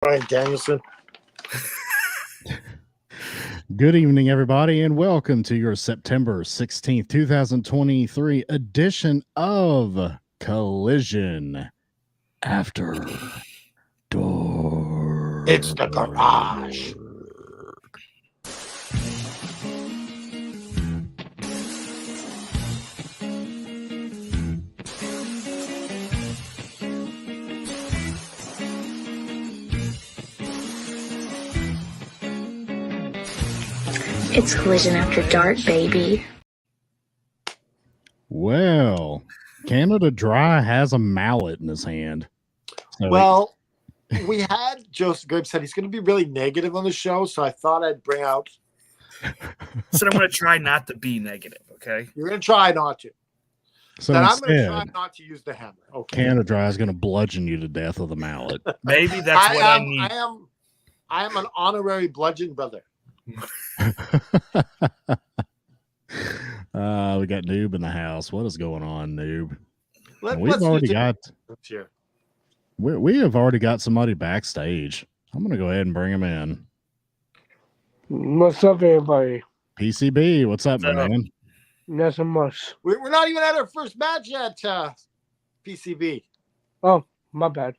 Brian Danielson. Good evening, everybody, and welcome to your September 16th, 2023 edition of Collision After Dark. It's the garage. It's Collision After Dark, baby. Well, Canada Dry has a mallet in his hand. So we had Joseph Grape said he's going to be really negative on the show, so I thought I'd bring out. So I'm going to try not to be negative, okay? You're going to try not to. So then I'm going to try not to use the hammer. Okay. Canada Dry is going to bludgeon you to death with a mallet. Maybe that's what I need. I am an honorary bludgeon brother. We got Noob in the house. What is going on, Noob? We have already got somebody backstage. I'm gonna go ahead and bring him in. What's up, everybody? PCB, what's up, man? Nothing much. We're not even at our first match yet, PCB. Oh, my bad.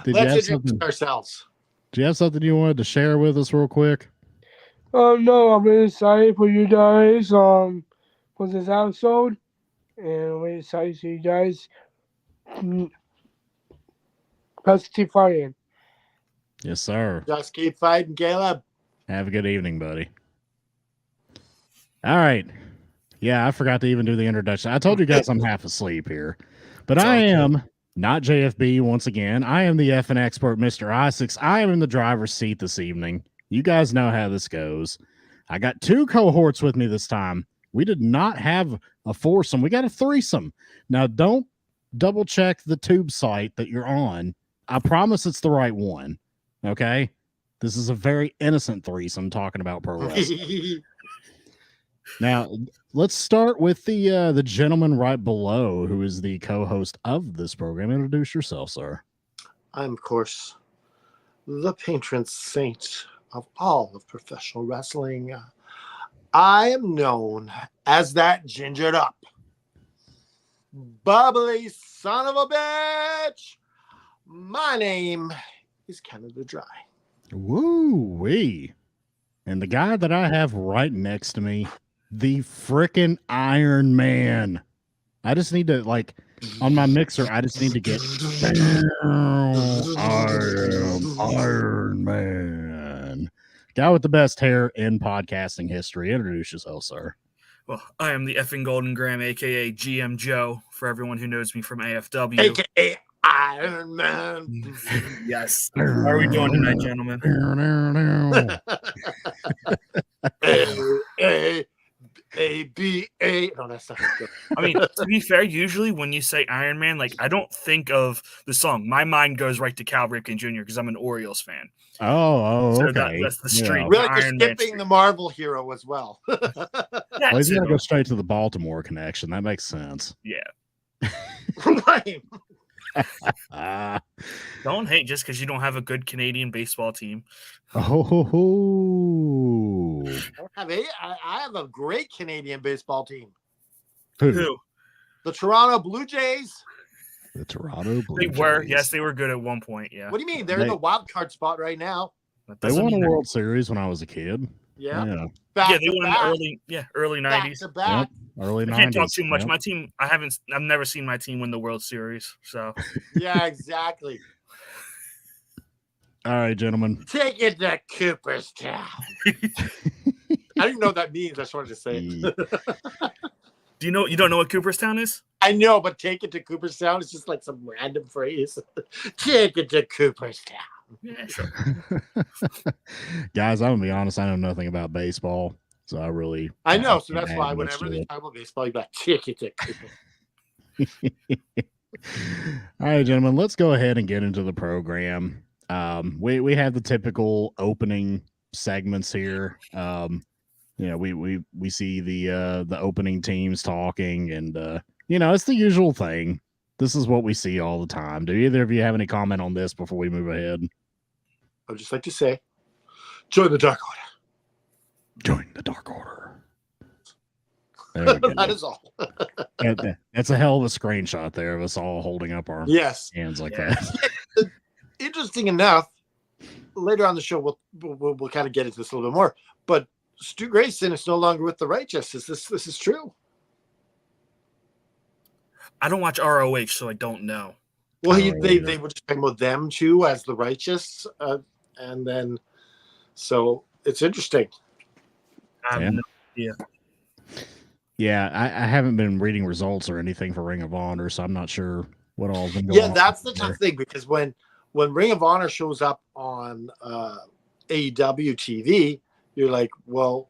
Let's introduce ourselves. Do you have something you wanted to share with us real quick? No, I'm really excited for you guys for this episode. And we're excited to see you guys. Let's keep fighting. Yes, sir. Just keep fighting, Caleb. Have a good evening, buddy. All right. Yeah, I forgot to even do the introduction. I told you guys I'm half asleep here. But I am not JFB once again. I am the effing expert, Mr. Isaacs. I am in the driver's seat this evening. You guys know how this goes. I got two cohorts with me this time. We did not have a foursome. We got a threesome. Now, don't double check the tube site that you're on. I promise it's the right one. Okay? This is a very innocent threesome talking about pro wrestling. Now, let's start with the gentleman right below, who is the co-host of this program. Introduce yourself, sir. I'm, of course, the patron saint of all of professional wrestling. I am known as that gingered up, bubbly son of a bitch. My name is Canada Dry. Woo-wee. And the guy that I have right next to me, the frickin' Iron Man. I just need to, on my mixer, I just need to get I am Iron Man. Guy with the best hair in podcasting history. Introduce yourself, sir. Well, I am the effing Golden Graham, a.k.a. GM Joe, for everyone who knows me from AFW. A.k.a. Iron Man. Yes. How are we doing tonight, gentlemen? A-B-A. No, that's not good. I mean, to be fair, usually when you say Iron Man, I don't think of the song. My mind goes right to Cal Ripken Jr. because I'm an Orioles fan. Oh, okay. So that's the street. Yeah. Really, you're skipping the Marvel hero as well. Well, he's going to go straight to the Baltimore connection. That makes sense. Yeah. Right. Don't hate just because you don't have a good Canadian baseball team. Oh, I have a great Canadian baseball team. Who? The Toronto Blue Jays. The Toronto Blue Jays. They were, yes, they were good at one point. Yeah. What do you mean? They're in the wild card spot right now. They won a World Series when I was a kid. Yeah. They won in the early 90s. Back. Early 90s. I can't talk too much. My team, I've never seen my team win the World Series. So yeah, exactly. All right, gentlemen. Take it to Cooperstown. I don't even know what that means. I just wanted to say it. Do you know? You don't know what Cooperstown is? I know, but take it to Cooperstown. It's just like some random phrase. Take it to Cooperstown. Yeah, sure. Guys, I'm gonna be honest. I know nothing about baseball, so I know. So that's why whenever they talk about baseball, you got take it to Cooperstown. All right, gentlemen. Let's go ahead and get into the program. We have the typical opening segments here. We see the opening teams talking, and it's the usual thing. This is what we see all the time. Do either of you have any comment on this before we move ahead? I would just like to say, join the Dark Order. Join the Dark Order. There we go. That is all. That's a hell of a screenshot there of us all holding up our Yes. hands like Yeah. that. Interesting enough, later on the show, we'll kind of get into this a little bit more. But Stu Grayson is no longer with the Righteous. This is true? I don't watch ROH, so I don't know. Well, I don't they either. were just talking about them too as the Righteous, and then so it's interesting. I have Yeah. no idea. Yeah, I haven't been reading results or anything for Ring of Honor, so I'm not sure what all's been going on. Yeah, that's the there. tough thing, because when Ring of Honor shows up on AEW TV, you're like, well,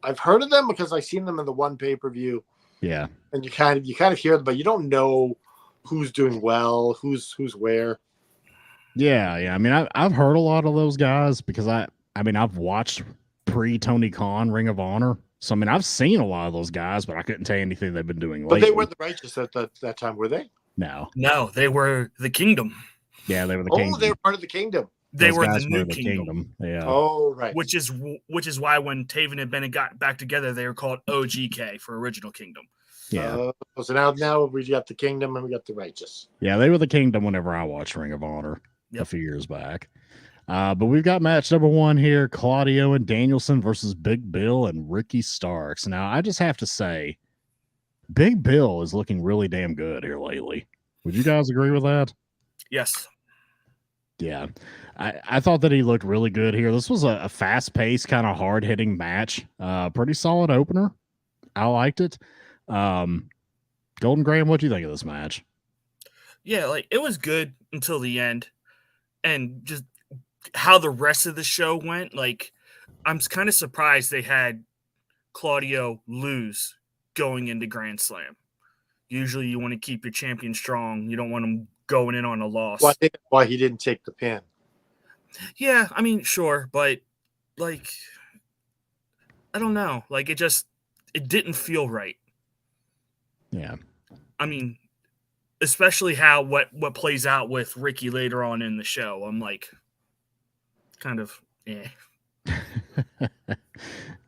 I've heard of them because I've seen them in the one pay-per-view, Yeah. and you kind of hear them, but you don't know who's doing well, who's where. Yeah. I mean, I've heard a lot of those guys because I've watched pre-Tony Khan Ring of Honor. So, I mean, I've seen a lot of those guys, but I couldn't tell you anything they've been doing But lately. they weren't the Righteous at that time, were they? No. No, they were the Kingdom. Yeah, they were the Oh, Kingdom. they were part of the Kingdom. They Those were guys the new Kingdom. Yeah. Oh, right. Which is why when Taven and Bennett got back together, they were called OGK for Original Kingdom. Yeah. So now we got the Kingdom and we got the Righteous. Yeah, they were the Kingdom whenever I watched Ring of Honor a Yep. few years back. But we've got match number 1 here, Claudio and Danielson versus Big Bill and Ricky Starks. Now, I just have to say, Big Bill is looking really damn good here lately. Would you guys agree with that? Yes. Yeah. I thought that he looked really good here. This was a fast-paced, kind of hard-hitting match. Pretty solid opener. I liked it. Golden Graham, what do you think of this match? Yeah, like it was good until the end. And just how the rest of the show went, like I'm kind of surprised they had Claudio lose going into Grand Slam. Usually you want to keep your champion strong. You don't want him going in on a loss. Well, I think that's why he didn't take the pin. Yeah, I mean, sure, but like I don't know. Like it didn't feel right. Yeah. I mean, especially how what plays out with Ricky later on in the show. I'm like kind of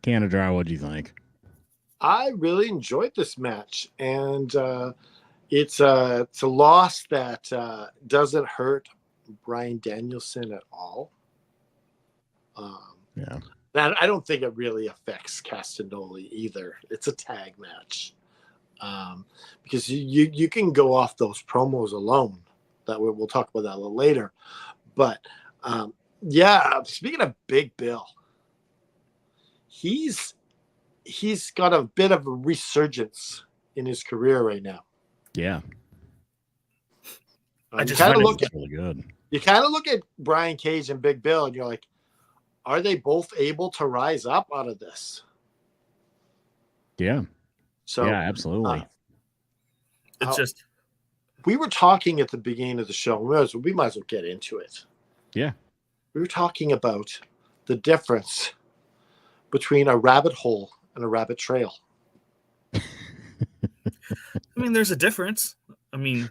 Can of Dry, what do you think? I really enjoyed this match, and it's a loss that doesn't hurt Bryan Danielson at all. Yeah. And I don't think it really affects Castagnoli either. It's a tag match, because you can go off those promos alone. That we'll talk about that a little later, but yeah. Speaking of Big Bill, he's got a bit of a resurgence in his career right now. Yeah. I just you kind of find it look at really good. Brian Cage and Big Bill, and you're like, are they both able to rise up out of this? Yeah. So yeah, absolutely. it's just we were talking at the beginning of the show. We might as well get into it. Yeah. We were talking about the difference between a rabbit hole and a rabbit trail. I mean, there's a difference. I mean,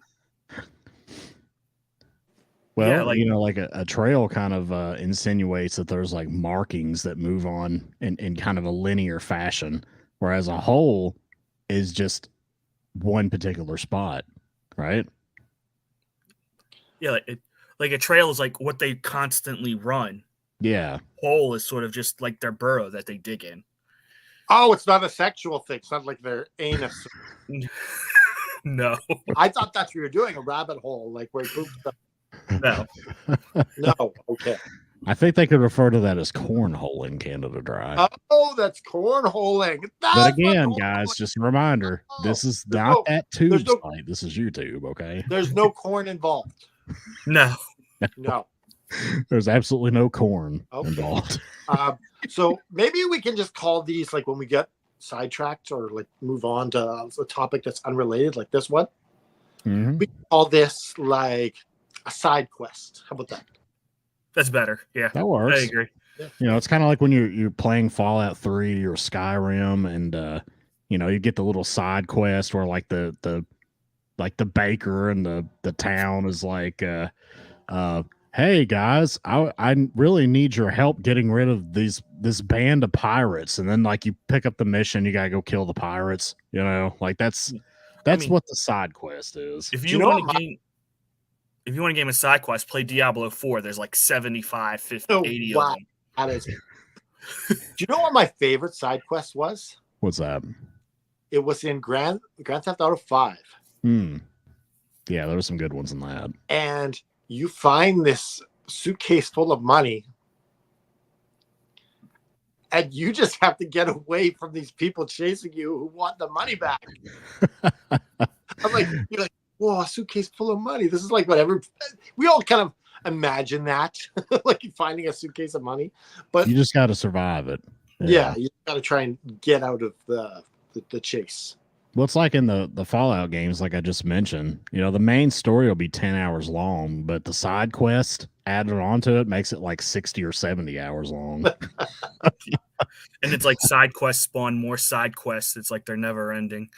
Well, yeah, like- like a trail kind of insinuates that there's like markings that move on in kind of a linear fashion, whereas a hole is just one particular spot, right? yeah, like a trail is like what they constantly run. Yeah. Hole is sort of just like their burrow that they dig in. Oh, it's not a sexual thing. It's not like their anus. No, I thought that's what you were doing, a rabbit hole, like where he poops stuff. no. No, okay. I think they could refer to that as cornholing, Canada Dry. Oh, that's cornholing. But again, guys, just a reminder, this is There's not no- that tube there's no- site. This is YouTube, okay? There's no corn involved. No. No. There's absolutely no corn Okay. involved. So maybe we can just call these, like when we get sidetracked or like move on to a topic that's unrelated, like this one. Mhm. We can call this like a side quest. How about that? That's better. Yeah. That works. I agree. You know, it's kind of like when you're playing Fallout 3 or Skyrim, and you get the little side quest where like the like the baker and the town is like, hey guys, I really need your help getting rid of this band of pirates. And then like you pick up the mission, you gotta go kill the pirates. You know, like that's what the side quest is. If Do you, you know want what a game, if you want a game of side quest, play Diablo 4. There's like 75, 50, Oh, 80 wow. of them. That is. Do you know what my favorite side quest was? What's that? It was in Grand Theft Auto 5. Yeah, there were some good ones in that. And you find this suitcase full of money, and you just have to get away from these people chasing you who want the money back. I'm like, you're like, whoa, a suitcase full of money. This is like whatever. We all kind of imagine that, like you finding a suitcase of money, but you just got to survive it. Yeah, you got to try and get out of the chase. Well, it's like in the Fallout games, like I just mentioned, you know, the main story will be 10 hours long, but the side quest added onto it makes it like 60 or 70 hours long. And it's like side quests spawn more side quests. It's like they're never ending.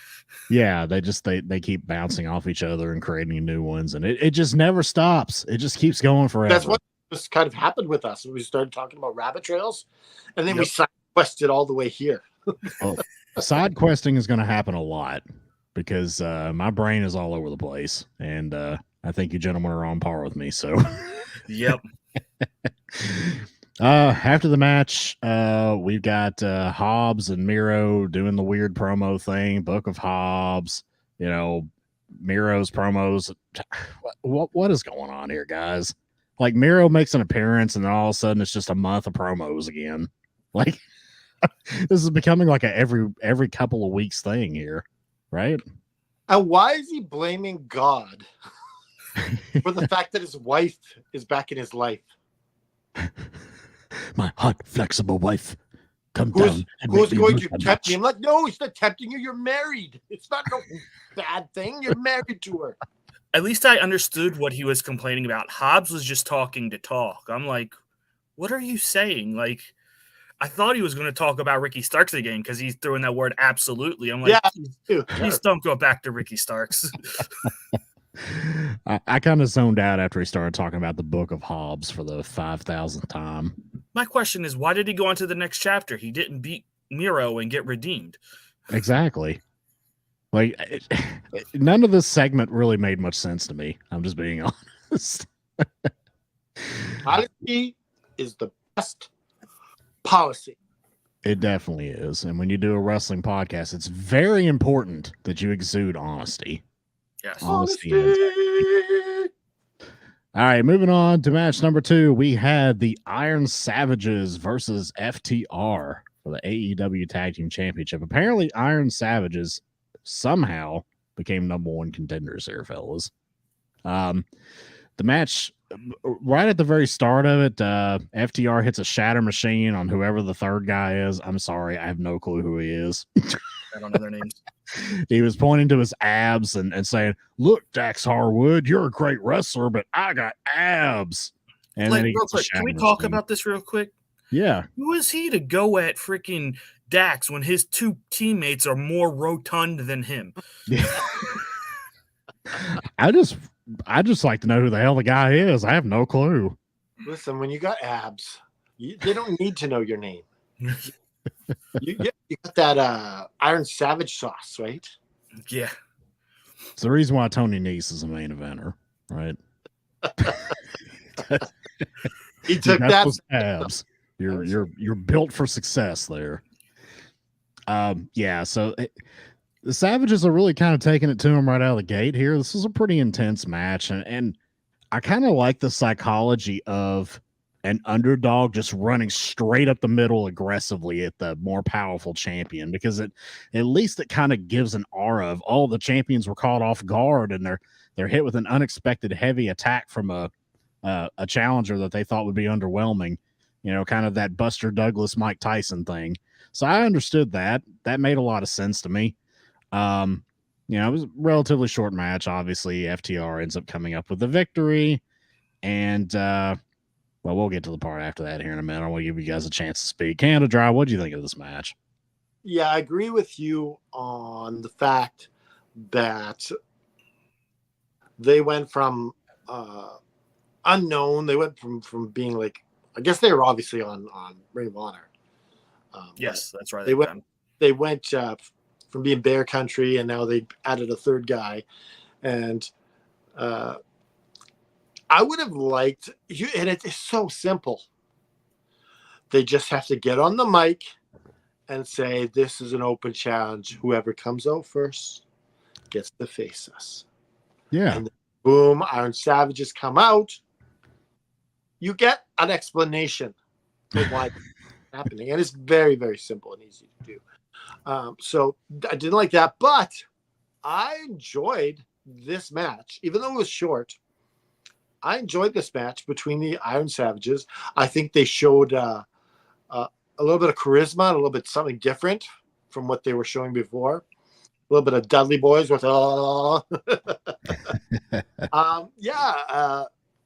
Yeah, they keep bouncing off each other and creating new ones, and it just never stops. It just keeps going forever. That's what just kind of happened with us. We started talking about rabbit trails, and then Yep. we side quested all the way here. Well, side questing is going to happen a lot because my brain is all over the place, and I think you gentlemen are on par with me. So, Yep. After the match, we've got Hobbs and Miro doing the weird promo thing. Book of Hobbs, you know, Miro's promos. What is going on here, guys? Like Miro makes an appearance, and then all of a sudden it's just a month of promos again. Like this is becoming like a every couple of weeks thing here, right? And why is he blaming God for the fact that his wife is back in his life? My hot, flexible wife, come Who's down. And going make me to lose my tempt me? match. I'm like, no, he's not tempting you. You're married. It's not no bad thing. You're married to her. At least I understood what he was complaining about. Hobbs was just talking to talk. I'm like, what are you saying? Like, I thought he was going to talk about Ricky Starks again because he's throwing that word absolutely. I'm like, Yeah. please don't go back to Ricky Starks. I kind of zoned out after he started talking about the Book of Hobbs for the 5,000th time. My question is, why did he go on to the next chapter? He didn't beat Miro and get redeemed. Exactly. Like, none of this segment really made much sense to me. I'm just being honest. Honesty is the best policy. It definitely is. And when you do a wrestling podcast, it's very important that you exude honesty. Yes. Honesty. All right, moving on to match number 2. We had the Iron Savages versus FTR for the AEW Tag Team Championship. Apparently, Iron Savages somehow became number 1 contenders here, fellas. The match, right at the very start of it, FTR hits a shatter machine on whoever the third guy is. I'm sorry, I have no clue who he is. I don't know their names. He was pointing to his abs and saying, "Look, Dax Harwood, you're a great wrestler, but I got abs." And Like, then he real gets a quick, can we shatter talk machine. about this real quick? Yeah. Who is he to go at freaking Dax when his 2 teammates are more rotund than him? I just like to know who the hell the guy is. I have no clue. Listen, when you got abs, they don't need to know your name. You got that Iron Savage sauce, right? Yeah. It's the reason why Tony Nese is a main eventer, right? He took You got that. those abs. You're built for success there. Yeah. So the Savages are really kind of taking it to him right out of the gate here. This is a pretty intense match, and I kind of like the psychology of an underdog just running straight up the middle aggressively at the more powerful champion, because at least it kind of gives an aura of, oh, the champions were caught off guard and they're hit with an unexpected heavy attack from a challenger that they thought would be underwhelming, you know, kind of that Buster Douglas, Mike Tyson thing. So I understood that. That made a lot of sense to me. You know, it was a relatively short match. Obviously, FTR ends up coming up with the victory, and well, we'll get to the part after that here in a minute. I want to give you guys a chance to speak. Canada Dry, what do you think of this match? Yeah, I agree with you on the fact that they went from unknown. They went from being like, I guess they were obviously on Ring of Honor. Yes, that's right. They went from being Bear Country, and now they added a third guy. And I would have liked you, and it's so simple. They just have to get on the mic and say, "This is an open challenge. Whoever comes out first gets to face us." Yeah. And then, boom, Iron Savages come out. You get an explanation for why it's happening, and it's very, very simple and easy to do. So I didn't like that, but I enjoyed this match, even though it was short. I enjoyed this match between the Iron Savages. I think they showed a little bit of charisma, and a little bit something different from what they were showing before. A little bit of Dudley Boys with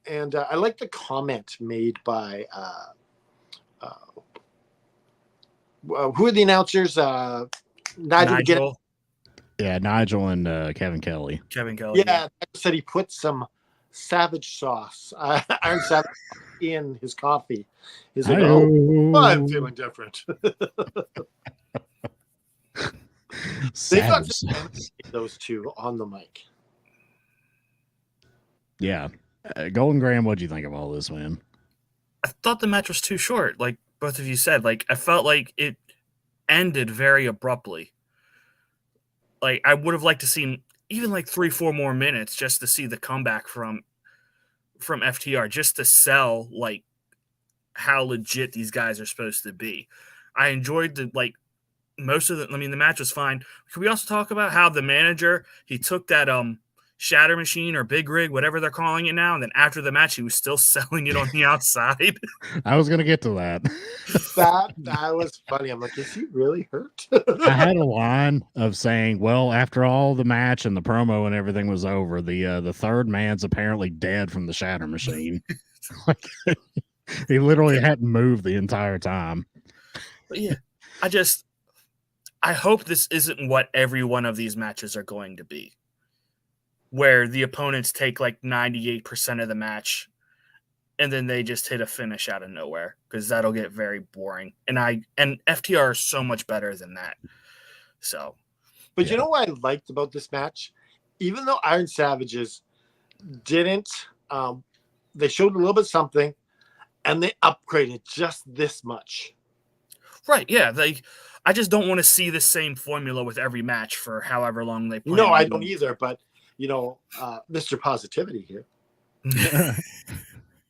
and I like the comment made by who are the announcers? Nigel. Yeah, Nigel and Kevin Kelly. Kevin Kelly. Yeah, said he put some Savage sauce, Iron Savage, in his coffee. He's like, "Oh, I'm feeling different." They got those two on the mic. Yeah. Golden Graham, what'd you think of all this, man? I thought the match was too short. Like both of you said, like I felt like it ended very abruptly. Like I would have liked to see even like 3-4 more minutes just to see the comeback from FTR, just to sell like how legit these guys are supposed to be. I enjoyed the most of the. I mean, the match was fine. Can we also talk about how the manager, he took that shatter machine or big rig, whatever they're calling it now, and then after the match he was still selling it on the outside? I was gonna get to that. That was funny. I'm like, is he really hurt? I had a line of saying, well, after all the match and the promo and everything was over, the third man's apparently dead from the shatter machine. Like, he literally hadn't moved the entire time. But yeah, I hope this isn't what every one of these matches are going to be, where the opponents take like 98% of the match and then they just hit a finish out of nowhere, because that'll get very boring. And FTR is so much better than that. So, but you know what I liked about this match? Even though Iron Savages didn't, they showed a little bit something, and they upgraded just this much. Right? Yeah. I just don't want to see the same formula with every match for however long they play. No, I don't either. But Mr. Positivity here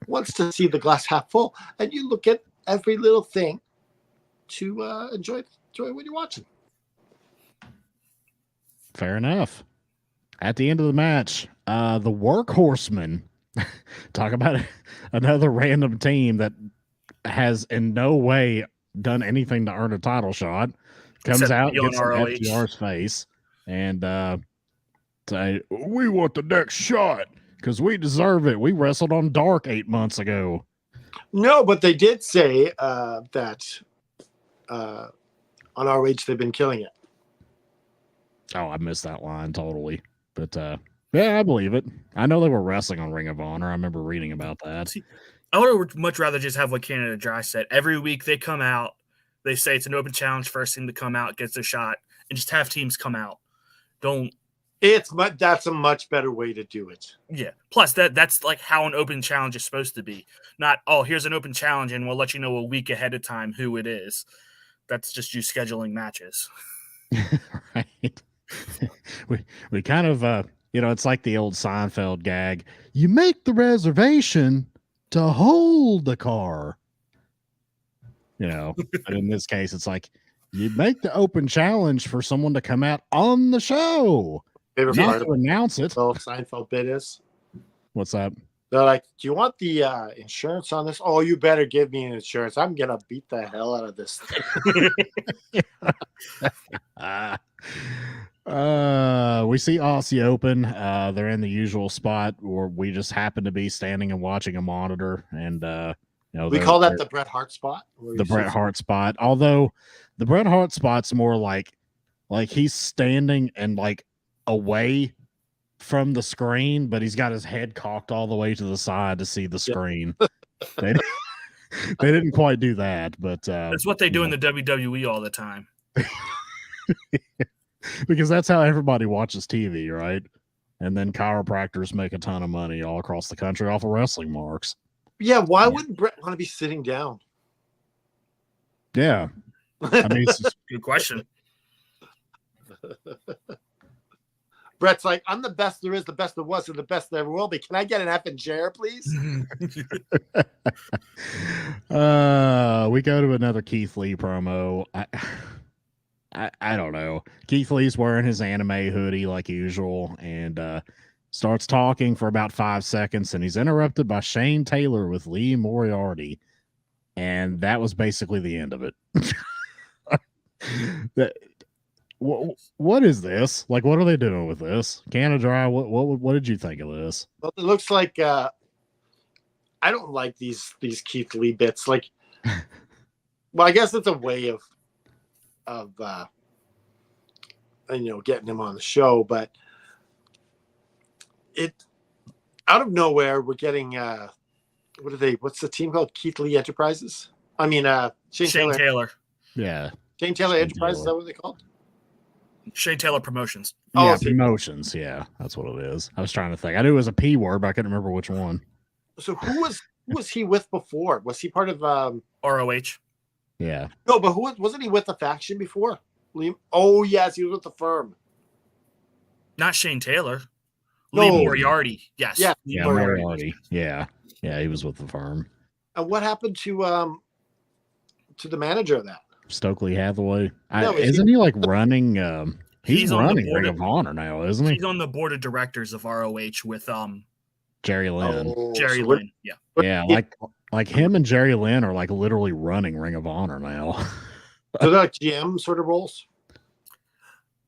wants to see the glass half full, and you look at every little thing to enjoy what you're watching. Fair enough. At the end of the match, the Workhorsemen, talk about another random team that has in no way done anything to earn a title shot, comes Except out, be on gets in ROH. FTR's face, and say, we want the next shot because we deserve it. We wrestled on Dark 8 months ago. No, but they did say that on ROH they've been killing it. Oh, I missed that line totally. But yeah, I believe it. I know they were wrestling on Ring of Honor. I remember reading about that. See, I would much rather just have what Canada Dry said. Every week they come out, they say it's an open challenge, first team to come out gets a shot, and just have teams come out. That's a much better way to do it. Yeah. Plus, that's like how an open challenge is supposed to be. Not, here's an open challenge, and we'll let you know a week ahead of time who it is. That's just you scheduling matches. Right. We kind of it's like the old Seinfeld gag. You make the reservation to hold the car. But in this case, it's like you make the open challenge for someone to come out on the show. Favorite Not part to announce it. So Seinfeld bit is. What's up? They're like, do you want the insurance on this? Oh, you better give me an insurance. I'm gonna beat the hell out of this thing. We see Aussie open. They're in the usual spot where we just happen to be standing and watching a monitor, and we call that the Bret Hart spot. The Bret Hart spot. Although the Bret Hart spot's more like he's standing and like away from the screen, but he's got his head cocked all the way to the side to see the screen. They, they didn't quite do that, but That's what they do in the WWE all the time. Because that's how everybody watches TV, right? And then chiropractors make a ton of money all across the country off of wrestling marks. Yeah, why wouldn't Brett want to be sitting down? Yeah. I mean, Good question. Brett's like, I'm the best there is, the best there was, and the best there ever will be. Can I get an effing chair, please? We go to another Keith Lee promo. I don't know. Keith Lee's wearing his anime hoodie like usual and starts talking for about 5 seconds, and he's interrupted by Shane Taylor with Lee Moriarty. And that was basically the end of it. What is this? Like, what are they doing with this? Canada Dry, what did you think of this? Well, it looks like I don't like these Keith Lee bits. Like, well, I guess it's a way of getting him on the show, but it out of nowhere we're getting what's the team called? Keith Lee Enterprises? I mean Shane Taylor. Yeah. Shane Taylor Enterprises, is that what they called? Shane Taylor Promotions. Yeah, Promotions. Yeah, that's what it is. I was trying to think. I knew it was a P word, but I couldn't remember which one. So who was he with before? Was he part of ROH? Yeah. No, but wasn't he with the faction before? Liam? Oh yes, he was with the firm. Not Shane Taylor. No. Lee Moriarty. Yes. Yeah. Yeah, Moriarty. Yeah. Yeah, he was with the firm. And what happened to the manager of that? Stokely Hathaway. No, isn't he like running he's on the running board Ring of Honor now, isn't he? He's on the board of directors of ROH with Jerry Lynn. Jerry Lynn. Yeah. Yeah, like him and Jerry Lynn are like literally running Ring of Honor now. So they're like GM sort of roles?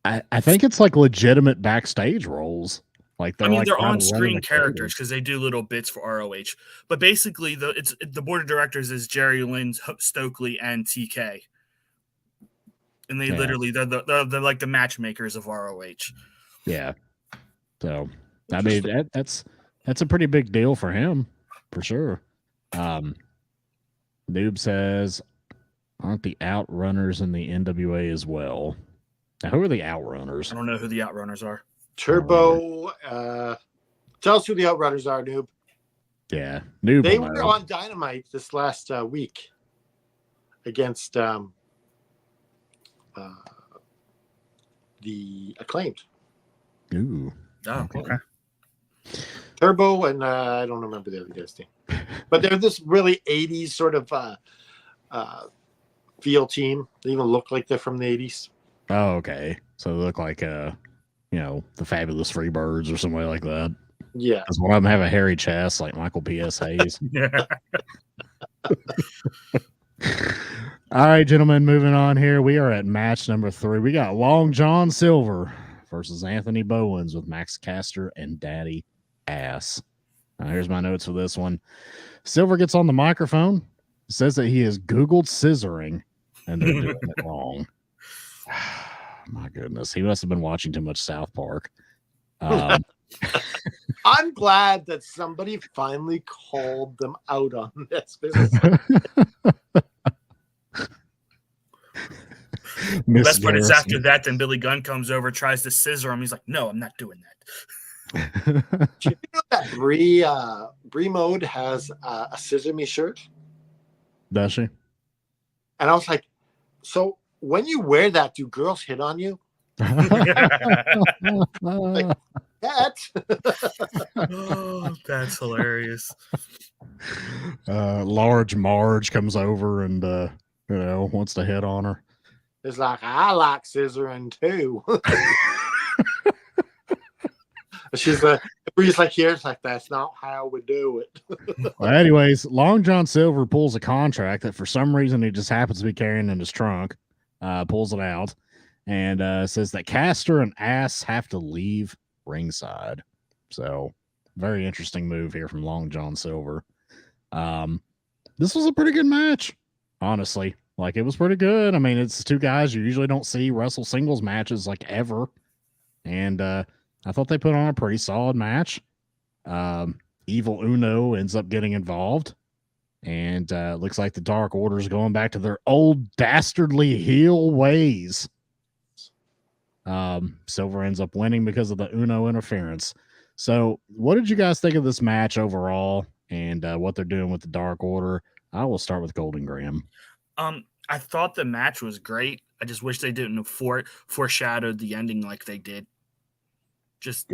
I think it's like legitimate backstage roles. Like they're they're kind of on-screen running the characters because they do little bits for ROH. But basically, the board of directors is Jerry Lynn, Stokely, and TK, and they literally they're like the matchmakers of ROH. Yeah. So I mean that's a pretty big deal for him for sure. Noob says, aren't the Outrunners in the NWA as well? Now, who are the Outrunners? I don't know who the Outrunners are. Turbo. Tell us who the Outrunners are, Noob. Yeah, Noob. They were on Dynamite this last week against the Acclaimed. Ooh. Oh, okay. Turbo and I don't remember the other guy's name, but they're this really 80s sort of feel team. They even look like they're from the 80s. Oh, okay. So they look like the Fabulous Freebirds or somebody like that. Yeah. Because one of them have a hairy chest like Michael P.S. Hayes. Yeah. All right, gentlemen, moving on here. We are at match number 3. We got Long John Silver versus Anthony Bowens with Max Caster and Daddy Ass. Now, here's my notes for this one. Silver gets on the microphone, says that he has Googled scissoring, and they're doing it wrong. My goodness. He must have been watching too much South Park. I'm glad that somebody finally called them out on this business. The best part is after that, then Billy Gunn comes over, tries to scissor him. He's like, no, I'm not doing that. Do you know that Brie Mode has a Scissor Me shirt? Does she? And I was like, so when you wear that, do girls hit on you? Like, that? Oh, that's hilarious. Large Marge comes over and wants to hit on her. It's like, I like scissoring too. She's like, Bree's like, here, it's like, that's not how we do it. Well, anyways, Long John Silver pulls a contract that for some reason he just happens to be carrying in his trunk, pulls it out, and says that Caster and Ass have to leave ringside. So, very interesting move here from Long John Silver. This was a pretty good match, honestly. Like, it was pretty good. I mean, it's two guys you usually don't see wrestle singles matches like ever. And I I thought they put on a pretty solid match. Evil Uno ends up getting involved, and looks like the Dark Order's going back to their old dastardly heel ways. Silver ends up winning because of the Uno interference. So, what did you guys think of this match overall, and what they're doing with the Dark Order? I will start with Golden Graham. I thought the match was great. I just wish they didn't foreshadowed the ending like they did. Just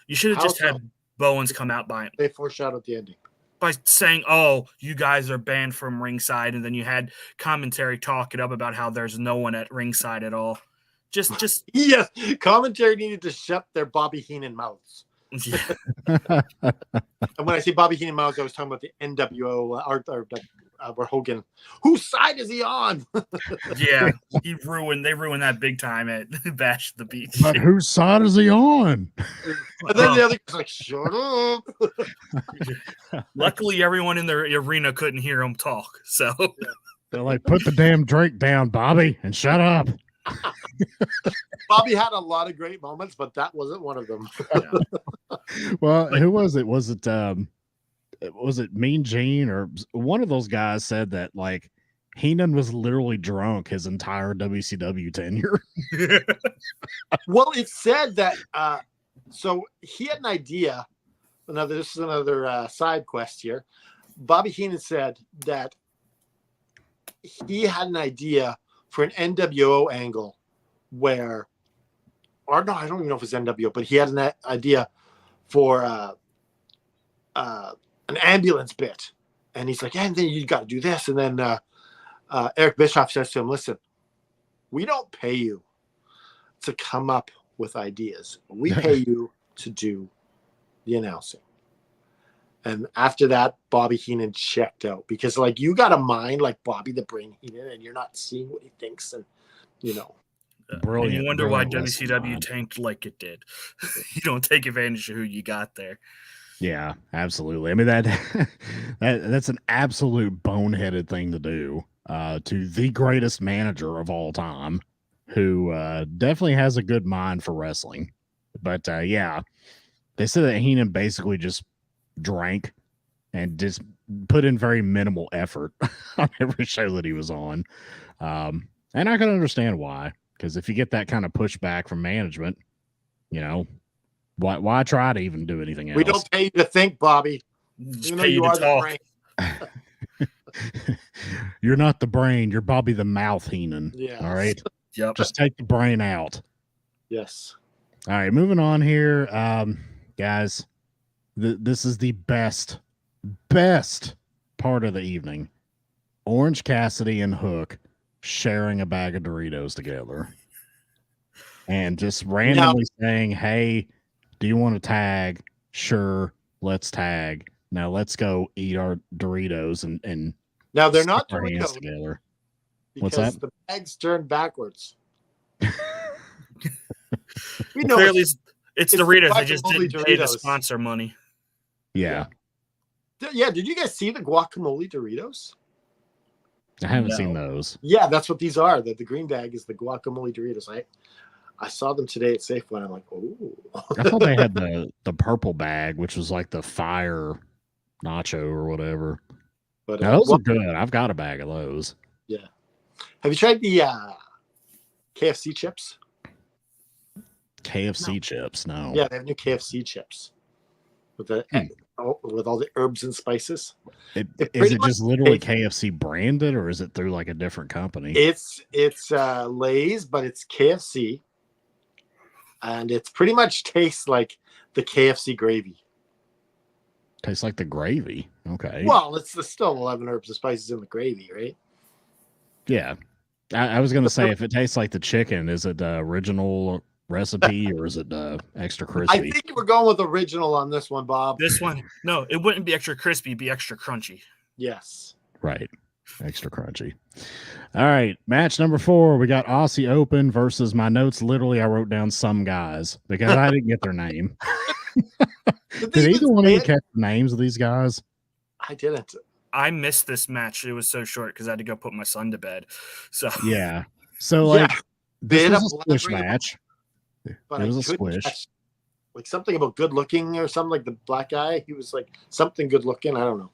you should have just had Bowens come out They foreshadowed the ending by saying, "Oh, you guys are banned from ringside," and then you had commentary talk it up about how there's no one at ringside at all. Just yes, commentary needed to shut their Bobby Heenan mouths. yeah. And when I say Bobby Heenan mouths, I was talking about the NWO where Hogan. Whose side is he on? Yeah, they ruined that big time at Bash at the Beach. But whose side is he on? And then the other guy's like, shut up. Luckily, everyone in the arena couldn't hear him talk. So they're like, put the damn drink down, Bobby, and shut up. Bobby had a lot of great moments, but that wasn't one of them. Well, who was it? Was it Mean Gene or one of those guys said that like Heenan was literally drunk his entire WCW tenure? Well, it said that so he had an idea. This is another side quest here. Bobby Heenan said that he had an idea for an NWO angle where, or no, I don't even know if it's NWO, but he had an idea for an ambulance bit. And he's like, and then you got to do this. And then Eric Bischoff says to him, listen, we don't pay you to come up with ideas. We pay you to do the announcing. And after that, Bobby Heenan checked out because, like, you got a mind like Bobby the Brain Heenan, and you're not seeing what he thinks, and Brilliant. And you wonder why lesson, WCW tanked like it did. You don't take advantage of who you got there. Yeah, absolutely. I mean that's an absolute boneheaded thing to do to the greatest manager of all time, who definitely has a good mind for wrestling. But yeah, they said that Heenan basically just drank and just put in very minimal effort on every show that he was on. And I can understand why, because if you get that kind of pushback from management, why try to even do anything else? We don't pay you to think, Bobby. Just pay you to talk. You're not the brain. You're Bobby the Mouth Heenan. Yeah. All right. Yep. Just take the brain out. Yes. All right. Moving on here, guys. This is the best part of the evening. Orange Cassidy and Hook sharing a bag of Doritos together, and just randomly saying, "Hey, do you want to tag? Sure, let's tag. Now let's go eat our Doritos and now they're not stick our hands Doritos together." because What's that? the bag's turned backwards. Clearly, it's Doritos. They just guacamole didn't pay the Doritos. sponsor money. Yeah, Yeah, did you guys see the guacamole Doritos? I haven't seen those. Yeah, that's what these are. The green bag is the guacamole Doritos. I saw them today at Safeway, and I'm like, ooh. I thought they had the purple bag, which was like the fire nacho or whatever. But Now, those are good. I've got a bag of those. Yeah. Have you tried the KFC chips? KFC chips? No. Yeah, they have new KFC chips with with all the herbs and spices. Is it just literally KFC branded, or is it through like a different company? It's Lay's, but it's KFC, and it's pretty much tastes like the KFC gravy. Tastes like the gravy. Okay. Well, it's still 11 herbs and spices in the gravy, right? Yeah. I was gonna say, if it tastes like the chicken, is it the original recipe or is it extra crispy? I think we're going with original on this one, Bob. This one, no, it wouldn't be extra crispy, it'd be extra crunchy. Yes. Right. Extra crunchy. All right. Match number 4. We got Aussie Open versus, my notes, literally I wrote down some guys because I didn't get their name. Did either one of you catch the names of these guys? I didn't. I missed this match. It was so short because I had to go put my son to bed. So yeah. So like Yeah. this Bit was of a squish elaborate, match. but It was I a couldn't squish. catch like something about good looking or something, like the black guy. He was like something good looking. I don't know.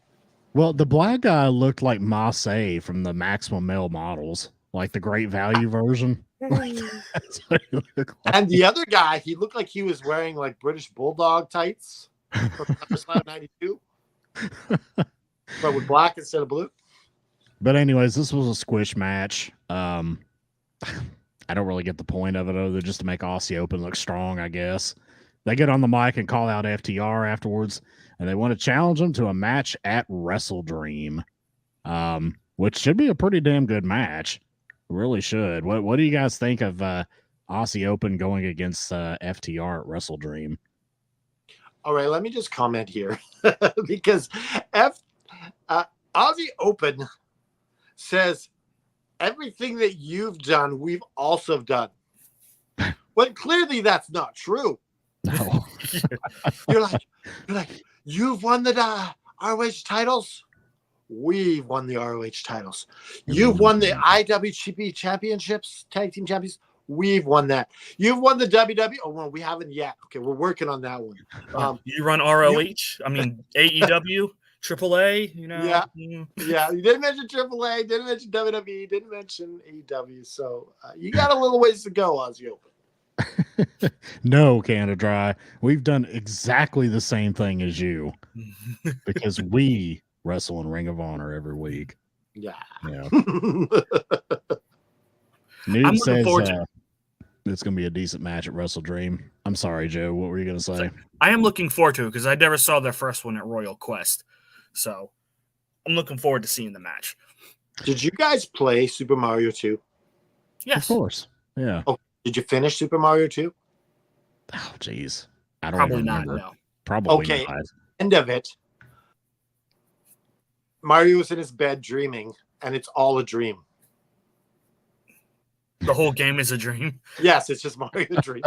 Well, the black guy looked like Masse from the Maximum Male Models, like the Great Value version. Like, that's what he looked like. And the other guy, he looked like he was wearing like British Bulldog tights from SummerSlam '92, but with black instead of blue. But anyways, this was a squish match. I don't really get the point of it other than just to make Aussie Open look strong, I guess. They get on the mic and call out FTR afterwards, and they want to challenge them to a match at Wrestle Dream, which should be a pretty damn good match. Really should. What do you guys think of Aussie Open going against FTR at Wrestle Dream? All right, let me just comment here because Aussie Open says everything that you've done, we've also done. But clearly that's not true. No. You're like, you've won the ROH titles. We've won the ROH titles. You've won the IWGP championships, tag team champions. We've won that. You've won the WWE. Oh, well, we haven't yet. Okay, we're working on that one. You run ROH? I mean, AEW, AAA, you know? Yeah. Yeah, you didn't mention AAA, didn't mention WWE, didn't mention AEW. So you got a little ways to go, Aussie Open. No, Canada Dry. We've done exactly the same thing as you because we wrestle in Ring of Honor every week. Yeah. Nude says it's going to be a decent match at Wrestle Dream. I'm sorry, Joe. What were you going to say? I am looking forward to it because I never saw their first one at Royal Quest. So I'm looking forward to seeing the match. Did you guys play Super Mario 2? Yes. Of course. Yeah. Oh, did you finish Super Mario 2? Oh, jeez. I don't Probably remember. not, no. Probably okay. not. End of it. Mario's in his bed dreaming, and it's all a dream. The whole game is a dream. Yes, it's just Mario dream.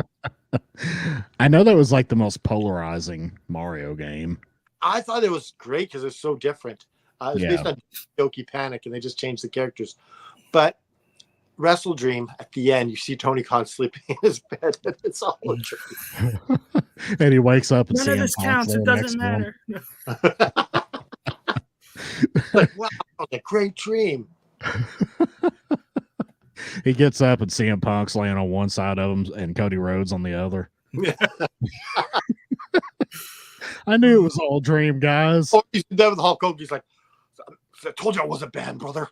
I know that was like the most polarizing Mario game. I thought it was great because it's so different. It was based on Yoki Panic, and they just changed the characters. But Wrestle Dream, at the end, you see Tony Khan sleeping in his bed, and it's all a dream. And he wakes up and None of this counts. It doesn't matter. Like, wow, a great dream. He gets up and CM Punk's laying on one side of him and Cody Rhodes on the other. I knew it was all a dream, guys. Oh, he's done with Hulk Hogan. He's like, I told you I wasn't banned, brother.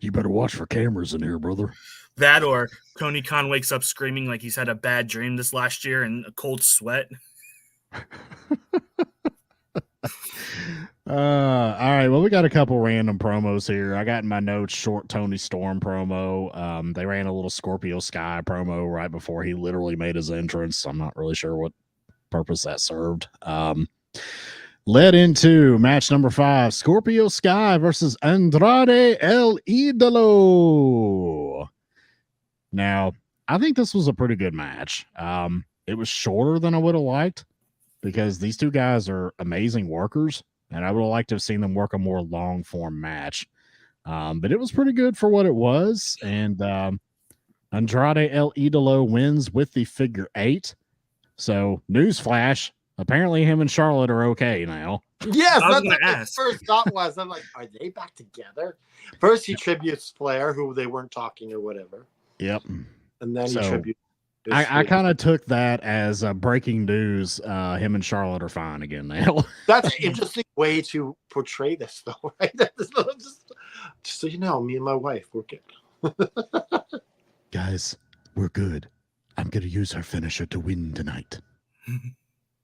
You better watch for cameras in here, brother. That or Tony Khan wakes up screaming like he's had a bad dream this last year and a cold sweat. All right. Well, we got a couple random promos here. I got in my notes short Tony Storm promo. They ran a little Scorpio Sky promo right before he literally made his entrance. I'm not really sure what purpose that served. Led into match number 5, Scorpio Sky versus Andrade El Idolo. Now, I think this was a pretty good match. It was shorter than I would have liked because these two guys are amazing workers, and I would have liked to have seen them work a more long-form match. But it was pretty good for what it was, and Andrade El Idolo wins with the figure 8. So, newsflash, apparently him and Charlotte are okay now. Yes, I was that's gonna what my ask. first thought was. I'm like, are they back together? First, he tributes Flair, who they weren't talking or whatever. Yep. And then So, he tributes. I kind of took that as breaking news. Him and Charlotte are fine again now. That's an interesting way to portray this, though, right? just so you know, me and my wife, we're good. Guys, we're good. I'm going to use our finisher to win tonight. This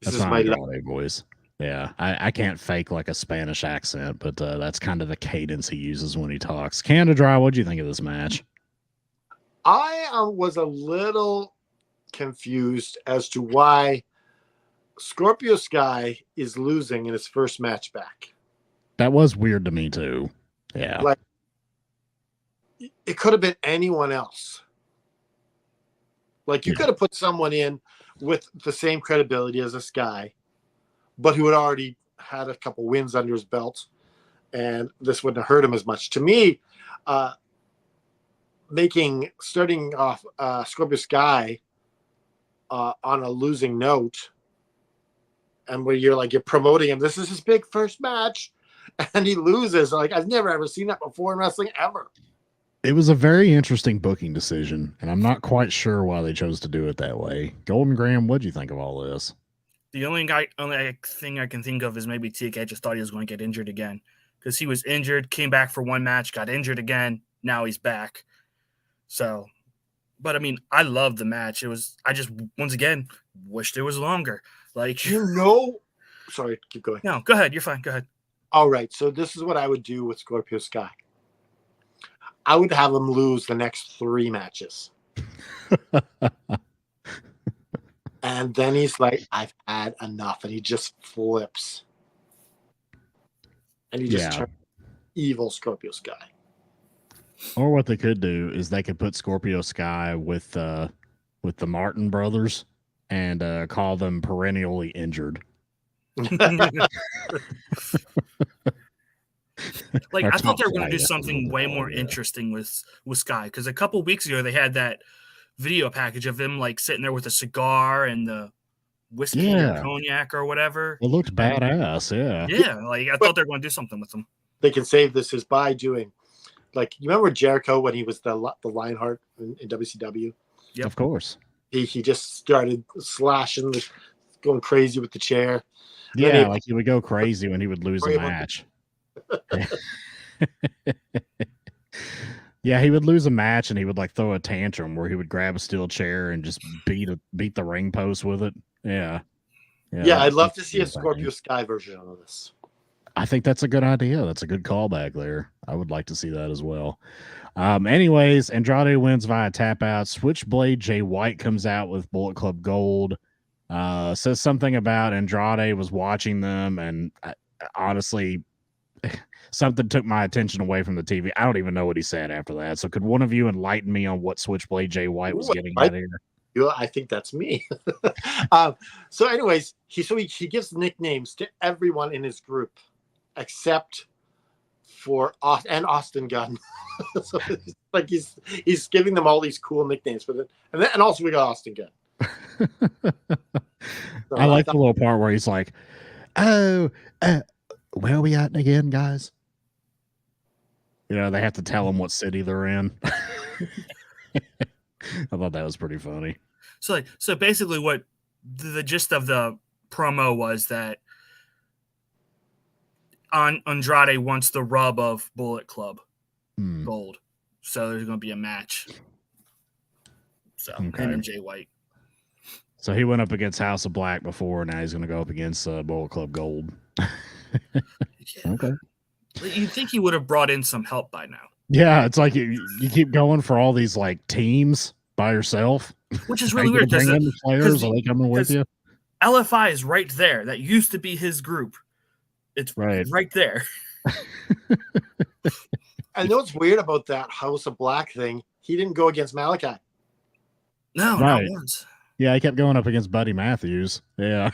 That's is my my Andrade voice. Yeah, I can't fake like a Spanish accent, but that's kind of the cadence he uses when he talks. Canada Dry, what'd you think of this match? I was a little confused as to why Scorpio Sky is losing in his first match back. That was weird to me too. Yeah. Like, it could have been anyone else. Like, you could have put someone in with the same credibility as this guy, but who had already had a couple wins under his belt, and this wouldn't have hurt him as much. To me, starting off Scorpio Sky on a losing note, and where you're promoting him. This is his big first match, and he loses. Like, I've never ever seen that before in wrestling ever. It was a very interesting booking decision, and I'm not quite sure why they chose to do it that way. Golden Graham, what'd you think of all this? The only thing I can think of is maybe TK just thought he was going to get injured again, because he was injured, came back for one match, got injured again. Now he's back. So, but I mean, I love the match. I just, once again, wished it was longer. Like, sorry, keep going. No, go ahead. You're fine. Go ahead. All right. So this is what I would do with Scorpio Sky. I would have him lose the next 3 matches. And then he's like, I've had enough. And he just flips. And he just turns evil Scorpio Sky. Or what they could do is they could put Scorpio Sky with the Martin brothers and call them perennially injured. Like, I thought they were going to do something way more interesting with Sky, because a couple weeks ago they had that video package of him like sitting there with a cigar and the whiskey or cognac or whatever. It looked badass, Yeah, like I thought they were going to do something with him. They can save this is by doing, like, you remember Jericho when he was the Lionheart in WCW? Yep. Of course. He just started slashing, going crazy with the chair. Yeah, like he would go crazy when he would lose a match. Yeah, he would lose a match and he would like throw a tantrum where he would grab a steel chair and just beat the ring post with it. Yeah, I'd love to see a Scorpio Sky version of this. I think that's a good idea. That's a good callback there. I would like to see that as well. Anyways, Andrade wins via tap out. Switchblade Jay White comes out with Bullet Club Gold. Says something about Andrade was watching them, and honestly, something took my attention away from the TV. I don't even know what he said after that. So could one of you enlighten me on what Switchblade Jay White was getting at here? I think that's me. So anyways, he gives nicknames to everyone in his group except for Austin Gunn. So it's like he's giving them all these cool nicknames for it. And also we got Austin Gunn. So I like the little part where he's like, where are we at again, guys? You know, they have to tell them what city they're in. I thought that was pretty funny. So basically what the gist of the promo was that Andrade wants the rub of Bullet Club Gold. So there's going to be a match. So him and Jay White. So he went up against House of Black before. Now he's going to go up against Bullet Club Gold. Okay. You'd think he would have brought in some help by now. Yeah, it's like you keep going for all these like teams by yourself. Which is really weird. Bring in the players, are they coming with you? LFI is right there. That used to be his group. It's right there. I know what's weird about that House of Black thing. He didn't go against Malachi. No, not once. Yeah, he kept going up against Buddy Matthews. Yeah.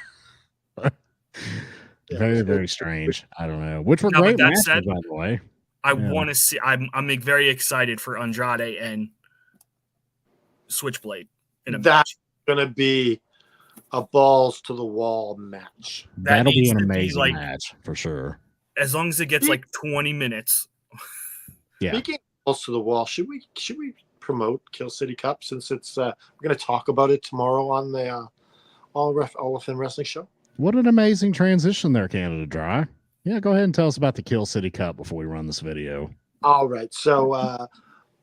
Very, very strange. I don't know. Which were great matches, by the way. I want to see. I'm very excited for Andrade and Switchblade in a match. That's going to be a balls to the wall match. That'll be an amazing match for sure. As long as it gets like 20 minutes. Yeah. Speaking of balls to the wall, should we promote Kill City Cup since it's we're going to talk about it tomorrow on the All Within Wrestling show? What an amazing transition there, Canada Dry. Yeah, go ahead and tell us about the Kill City Cup before we run this video. All right. So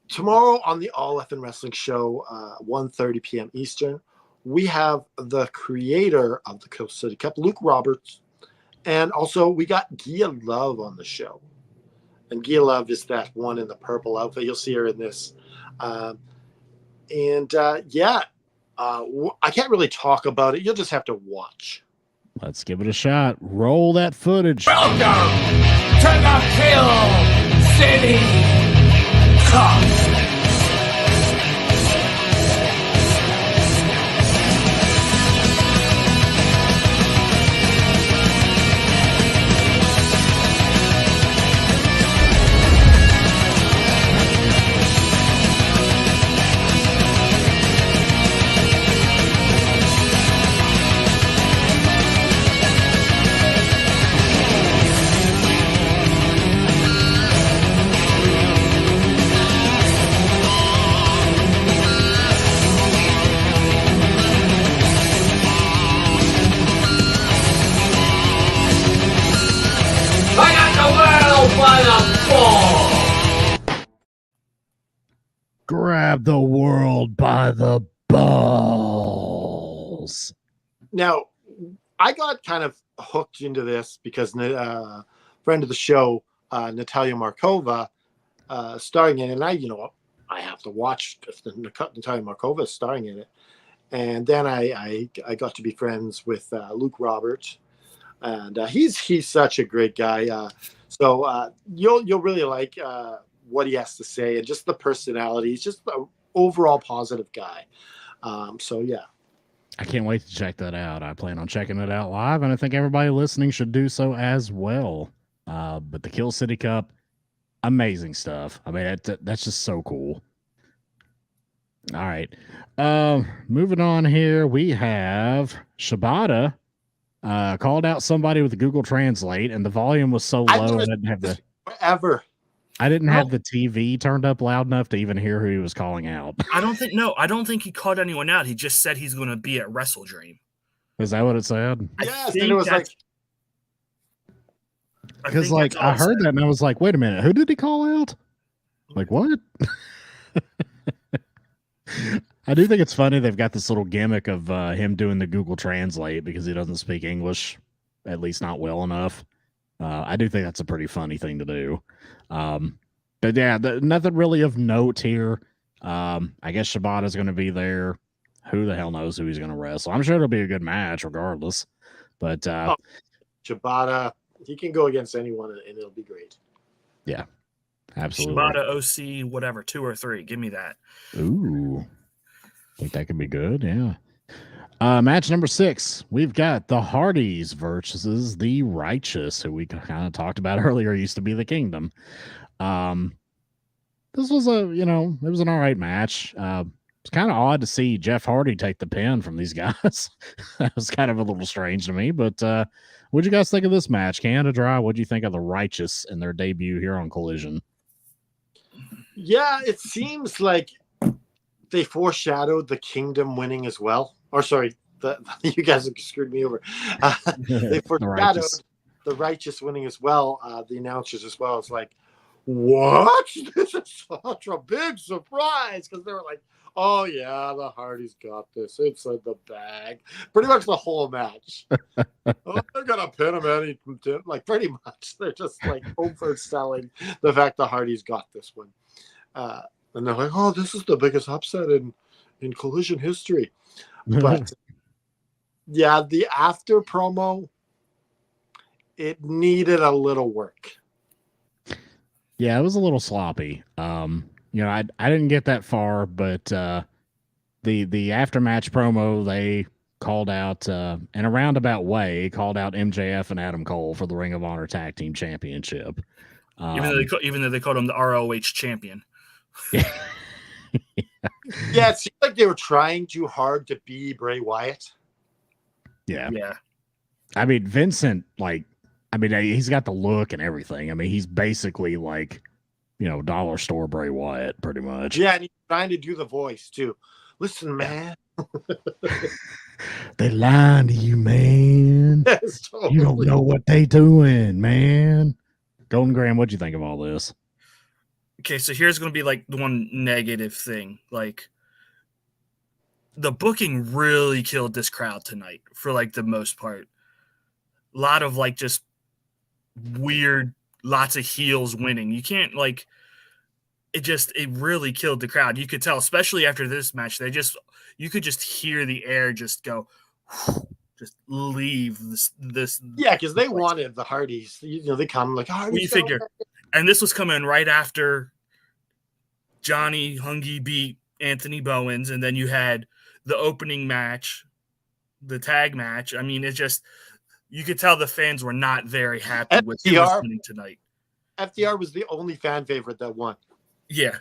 tomorrow on the All Within Wrestling show, 1:30 p.m. Eastern, we have the creator of the Kill City Cup, Luke Roberts, and also we got Gia Love on the show. And Gia Love is that one in the purple outfit. You'll see her in this. I can't really talk about it. You'll just have to watch. Let's give it a shot. Roll that footage. Welcome to the Kill City Cup. grab the world by the balls. Now, I got kind of hooked into this because friend of the show, Natalia Markova, starring in it, and I have to watch if Natalia Markova is starring in it. And then I got to be friends with Luke Roberts, and he's such a great guy. So you'll really like what he has to say, and just the personality. He's just an overall positive guy. So yeah. I can't wait to check that out. I plan on checking it out live, and I think everybody listening should do so as well. But the Kill City Cup, amazing stuff. I mean, that's just so cool. All right. Moving on here, we have Shibata called out somebody with Google Translate, and the volume was so low I didn't have the TV turned up loud enough to even hear who he was calling out. I don't think he called anyone out. He just said he's going to be at Wrestle Dream. Is that what it said? Yes, and it was like because I heard that and I was like, wait a minute, who did he call out? Like what? I do think it's funny they've got this little gimmick of him doing the Google Translate because he doesn't speak English, at least not well enough. I do think that's a pretty funny thing to do. But yeah, nothing really of note here. I guess Shibata's going to be there. Who the hell knows who he's going to wrestle? I'm sure it'll be a good match regardless. But Shibata, he can go against anyone and it'll be great. Yeah, absolutely. Shibata, OC, whatever, 2 or 3. Give me that. Ooh, think that could be good. Yeah. Match number 6, we've got the Hardys versus the Righteous, who we kind of talked about earlier. Used to be the Kingdom. This was it was an all right match. It's kind of odd to see Jeff Hardy take the pin from these guys. That was kind of a little strange to me. But what'd you guys think of this match? Canada Dry, what'd you think of the Righteous in their debut here on Collision? Yeah, it seems like they foreshadowed the Kingdom winning as well. Or sorry, you guys have screwed me over. They foreshadowed the Righteous winning as well. The announcers as well. It's like, what? This is such a big surprise because they were like, oh yeah, the Hardys got this. It's in the bag. Pretty much the whole match. Oh, they're gonna pin him like pretty much. They're just like overselling the fact the Hardys got this one. And they're like, oh, this is the biggest upset in Collision history. But yeah, the after promo, it needed a little work. Yeah, it was a little sloppy. I didn't get that far, but the aftermatch promo, they called out in a roundabout way, called out MJF and Adam Cole for the Ring of Honor Tag Team Championship. Even though they called him the ROH champion. Yeah. Yeah, it seemed like they were trying too hard to be Bray Wyatt. Yeah. Yeah. I mean, Vincent, he's got the look and everything. I mean, he's basically like, dollar store Bray Wyatt, pretty much. Yeah, and he's trying to do the voice too. Listen, man. They lying to you, man. Yes, totally. You don't know what they doing, man. Golden Graham, what'd you think of all this? Okay, so here's going to be like the one negative thing. Like, the booking really killed this crowd tonight for like the most part. A lot of like just weird, lots of heels winning. You can't it really killed the crowd. You could tell, especially after this match, you could just hear the air just go, just leave this. Yeah, because they wanted the Hardys. They come like, Hardys. You figure. And this was coming right after Johnny Hungy beat Anthony Bowens, and then you had the opening match, the tag match. I mean, it's just, you could tell the fans were not very happy with who was winning tonight. FDR was the only fan favorite that won. Yeah.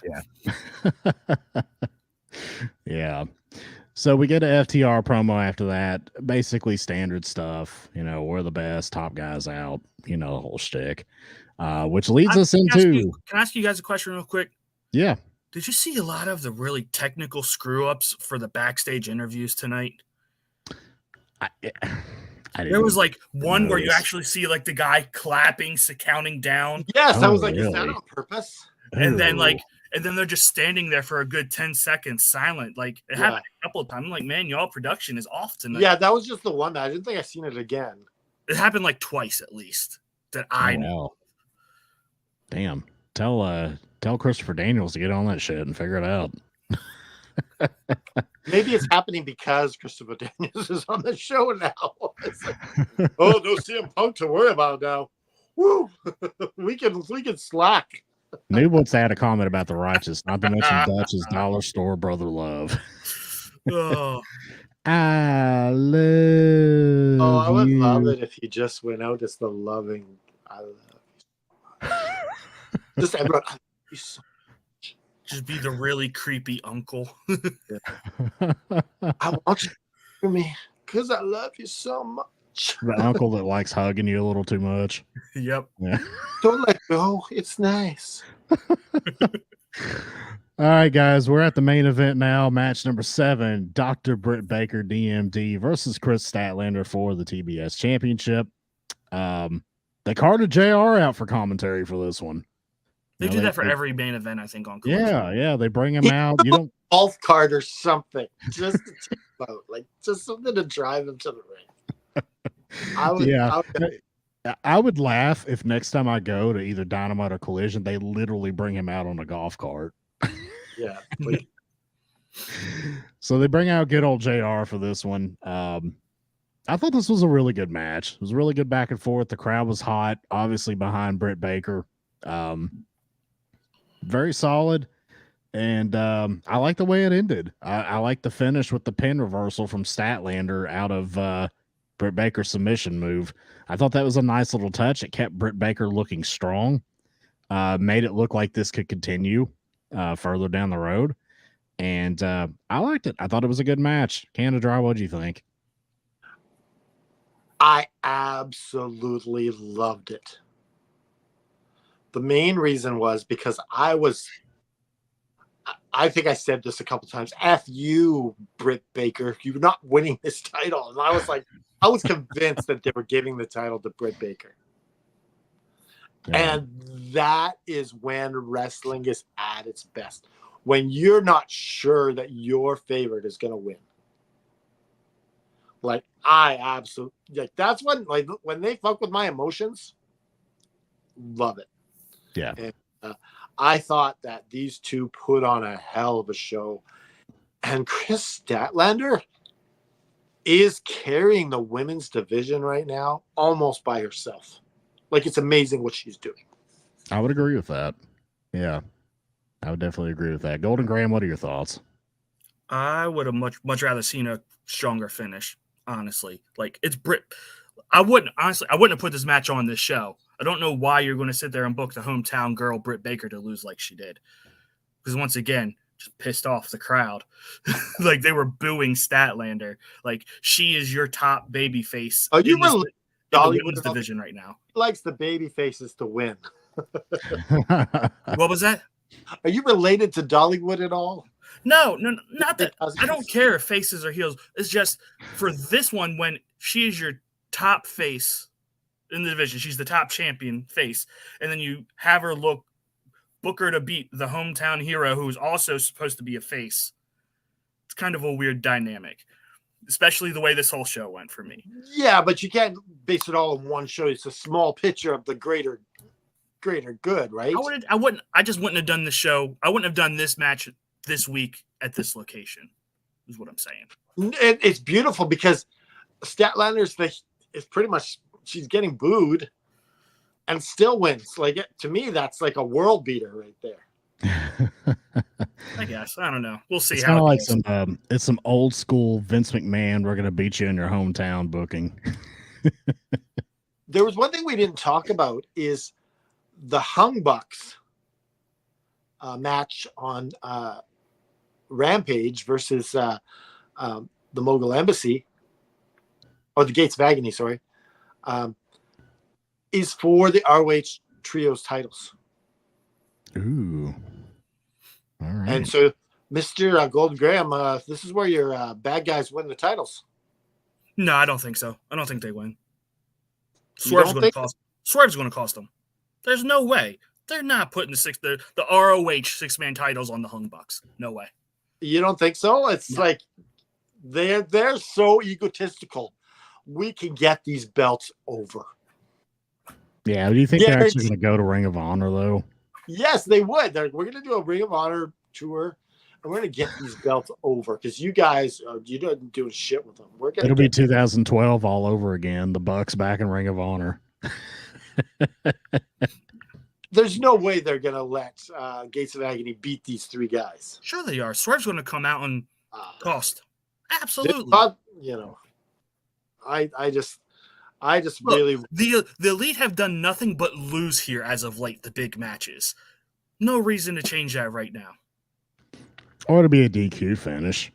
Yeah. So we get a FTR promo after that. Basically standard stuff. We're the best, top guys out, the whole shtick. Which leads us into... Can I ask you guys a question real quick? Yeah. Did you see a lot of the really technical screw-ups for the backstage interviews tonight? There was like one where you actually see like the guy clapping, counting down. Yes, I was like, really? Is that on purpose? And then and then they're just standing there for a good 10 seconds silent. Like, it happened a couple of times. I'm like, man, y'all production is off tonight. Yeah, that was just the one. I didn't think I've seen it again. It happened like twice at least that I know. Wow. Damn. Tell Christopher Daniels to get on that shit and figure it out. Maybe it's happening because Christopher Daniels is on the show now. It's like, oh, no CM Punk to worry about now. Woo! we can slack. Noob wants to add a comment about the Righteous, not to mention Dutch's dollar store brother love. Oh. I love Oh, I would you. love it if he just went out as the loving. I love you. Just everyone. I love you so much. Just be the really creepy uncle. I want you for me because I love you so much. The uncle that likes hugging you a little too much. Yep. Yeah. Don't let go. It's nice. All right, guys, we're at the main event now. Match number 7, Dr. Britt Baker, DMD, versus Chris Statlander for the TBS Championship. They carded JR out for commentary for this one. They do that for every main event, I think, on Collision. Yeah, they bring him out. You don't Golf cart or something, just to take him out, like just something to drive him to the ring. I would laugh if next time I go to either Dynamite or Collision, they literally bring him out on a golf cart. Yeah. Like, so they bring out good old JR for this one. I thought this was a really good match. It was really good back and forth. The crowd was hot, obviously behind Britt Baker. Very solid. And I like the way it ended. I like the finish with the pin reversal from Statlander out of Britt Baker's submission move. I thought that was a nice little touch. It kept Britt Baker looking strong, made it look like this could continue further down the road. And I liked it. I thought it was a good match. Canada Dry, what'd you think? I absolutely loved it. The main reason was because I think I said this a couple times. F you, Britt Baker. You're not winning this title. And I was convinced that they were giving the title to Britt Baker. Yeah. And that is when wrestling is at its best. When you're not sure that your favorite is going to win. Like, I absolutely, like, that's when they fuck with my emotions, love it. Yeah. And I thought that these two put on a hell of a show. And Chris Statlander is carrying the women's division right now almost by herself. Like, it's amazing what she's doing. I would agree with that. Yeah. I would definitely agree with that. Golden Graham, what are your thoughts? I would have much rather seen a stronger finish, honestly. Like, it's Britt. I wouldn't have put this match on this show. I don't know why you're going to sit there and book the hometown girl Britt Baker to lose like she did. Because once again, just pissed off the crowd. Like, they were booing Statlander. Like, she is your top baby face in the women's division right now. He likes the baby faces to win. What was that? Are you related to Dollywood at all? No, not that. I don't care if faces or heels. It's just for this one, when she is your top face in the division, she's the top champion face, and then you have her book her to beat the hometown hero who's also supposed to be a face. It's kind of a weird dynamic, especially the way this whole show went for me. Yeah, but you can't base it all in one show. It's a small picture of the greater good, right? I just wouldn't have done the show. I wouldn't have done this match this week at this location, is what I'm saying. It's beautiful because Statlander's is pretty much, she's getting booed and still wins. Like, to me, that's like a world beater right there. I guess. I don't know. We'll see. It's how kind of like it's some old school Vince McMahon, we're going to beat you in your hometown booking. There was one thing we didn't talk about is the Hung Bucks match on Rampage versus the Mogul Embassy, or the Gates of Agony, sorry, is for the ROH Trios titles. Ooh. All right. And so, Mr. Golden Graham, this is where your bad guys win the titles. No, I don't think so. I don't think they win. Swerve's going to cost them. There's no way. They're not putting the ROH 6-man titles on the Hung Bucks. No way. You don't think so? It's like they're so egotistical. We can get these belts over. Yeah, do you think they're actually going to go to Ring of Honor, though? Yes, they would. We're going to do a Ring of Honor tour, and we're going to get these belts over because you guys, you're not doing shit with them. It'll be 2012 all over again. The Bucks back in Ring of Honor. There's no way they're going to let Gates of Agony beat these three guys. Sure they are. Swerve's going to come out and cost. Absolutely. I just really the Elite have done nothing but lose here as of late. The big matches, no reason to change that right now. Or to be a DQ finish.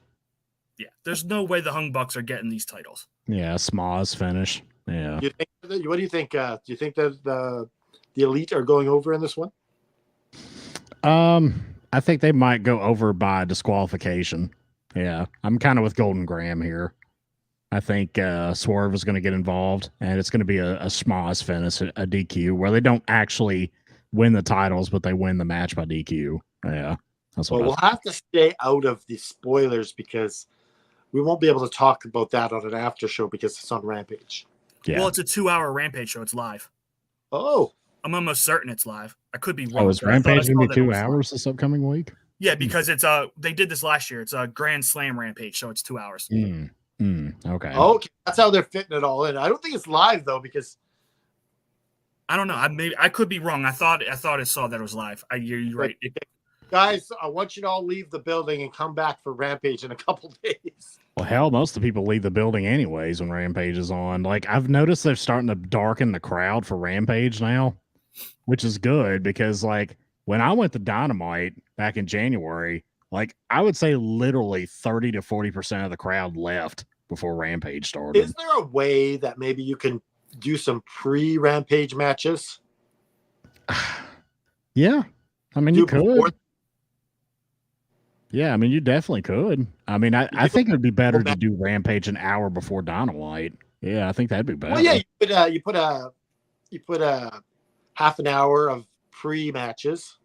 Yeah, there's no way the Hung Bucks are getting these titles. Yeah, Smoz finish. Yeah. What do you think? Do you think that the Elite are going over in this one? I think they might go over by disqualification. Yeah, I'm kind of with Golden Graham here. I think Swerve is going to get involved, and it's going to be a Smoz finish, a DQ, where they don't actually win the titles, but they win the match by DQ. Yeah, that's what. Well, we'll have to stay out of the spoilers because we won't be able to talk about that on an after show because it's on Rampage. Yeah. Well, it's a 2-hour Rampage show. It's live. Oh. I'm almost certain it's live. I could be wrong. Oh, is Rampage going to be 2 hours this upcoming week? Yeah, because it's they did this last year. It's a Grand Slam Rampage, so it's 2 hours. Okay. Okay, that's how they're fitting it all in. I don't think it's live though because I don't know. I could be wrong. I thought I saw that it was live. You're right. Guys, I want you to all leave the building and come back for Rampage in a couple days. Well, hell, most of the people leave the building anyways when Rampage is on. Like, I've noticed they're starting to darken the crowd for Rampage now, which is good because, like, when I went to Dynamite back in January, like, I would say literally 30 to 40% of the crowd left before Rampage started. Is there a way that maybe you can do some pre-Rampage matches? Yeah. I mean, you could. Yeah, I mean, you definitely could. I mean, I think it would be better to do Rampage an hour before Dynamite. Yeah, I think that'd be better. Well, yeah, you put a half an hour of pre-matches,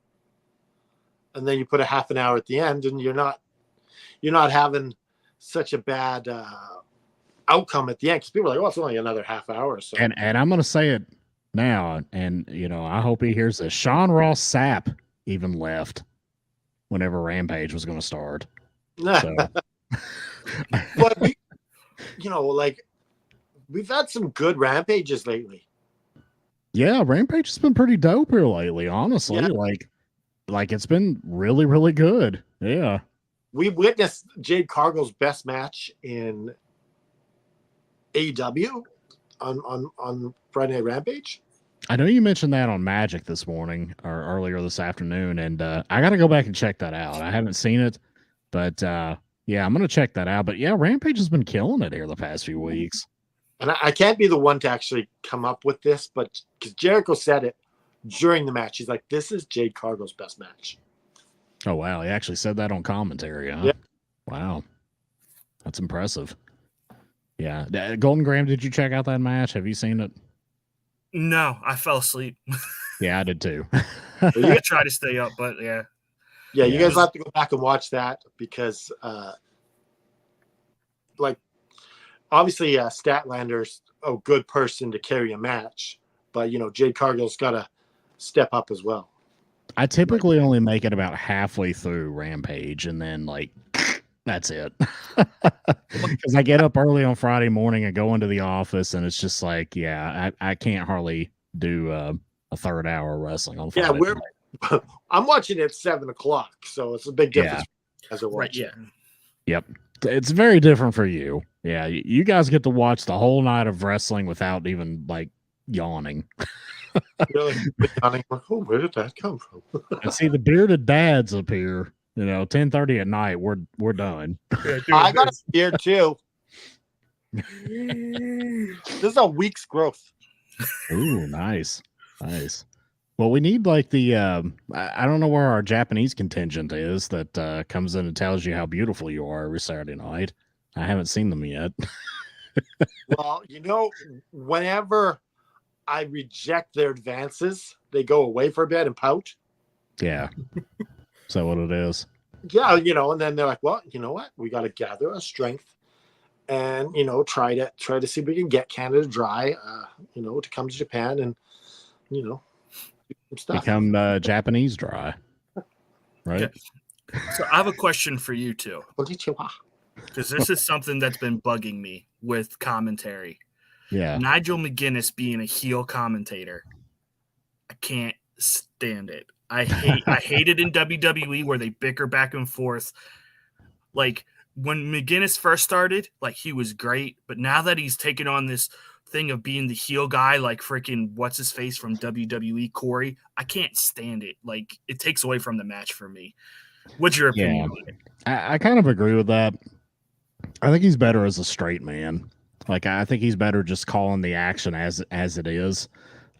and then you put a half an hour at the end, and you're not having such a bad outcome at the end because people are like, "Oh, it's only another half hour." So, and I'm gonna say it now, and I hope he hears this. Sean Ross Sapp even left whenever Rampage was going to start. So. But we've had some good Rampages lately. Yeah, Rampage has been pretty dope here lately, honestly. Yeah. Like it's been really, really good. Yeah. We witnessed Jade Cargill's best match in AEW on Friday Night Rampage. I know you mentioned that on Magic this morning or earlier this afternoon, and I got to go back and check that out. I haven't seen it, but yeah, I'm going to check that out. But yeah, Rampage has been killing it here the past few weeks. And I can't be the one to actually come up with this, but because Jericho said it during the match, he's like, "This is Jade Cargill's best match." Oh, wow. He actually said that on commentary, huh? Yeah. Wow. That's impressive. Yeah. Golden Graham, did you check out that match? Have you seen it? No, I fell asleep. Yeah, I did too. I try to stay up, but yeah. Yeah, you guys have to go back and watch that because, obviously, Statlander's a good person to carry a match, but, Jade Cargill's got to step up as well. I typically only make it about halfway through Rampage, and then, that's it. Because I get up early on Friday morning and go into the office, and it's just like, I can't hardly do a third hour of wrestling on Friday. Yeah, I'm watching it at 7:00, so it's a big difference as a watch. Right, yeah. Yep. It's very different for you. Yeah, you guys get to watch the whole night of wrestling without even, yawning. Really? Yawning? Oh, where did that come from? And see, the bearded dads up here, 10:30 at night, we're done. I got a beard too. This is a week's growth. Ooh, nice. Well, we need the I don't know where our Japanese contingent is that comes in and tells you how beautiful you are every Saturday night. I haven't seen them yet. Well, whenever I reject their advances. They go away for a bit and pout. Yeah. Is that what it is? Yeah, and then they're like, well, you know what? We got to gather our strength and, try to see if we can get Canada Dry, to come to Japan and, do some stuff. Become Japanese Dry. Right? Yeah. So I have a question for you two. Konnichiwa. Because this is something that's been bugging me with commentary. Yeah. Nigel McGuinness being a heel commentator. I can't stand it. I hate it in WWE where they bicker back and forth. Like when McGuinness first started, like he was great, but now that he's taken on this thing of being the heel guy, like freaking what's his face from WWE, Corey, I can't stand it. Like it takes away from the match for me. What's your opinion on it? I kind of agree with that. I think he's better as a straight man. Like I think he's better just calling the action as it is.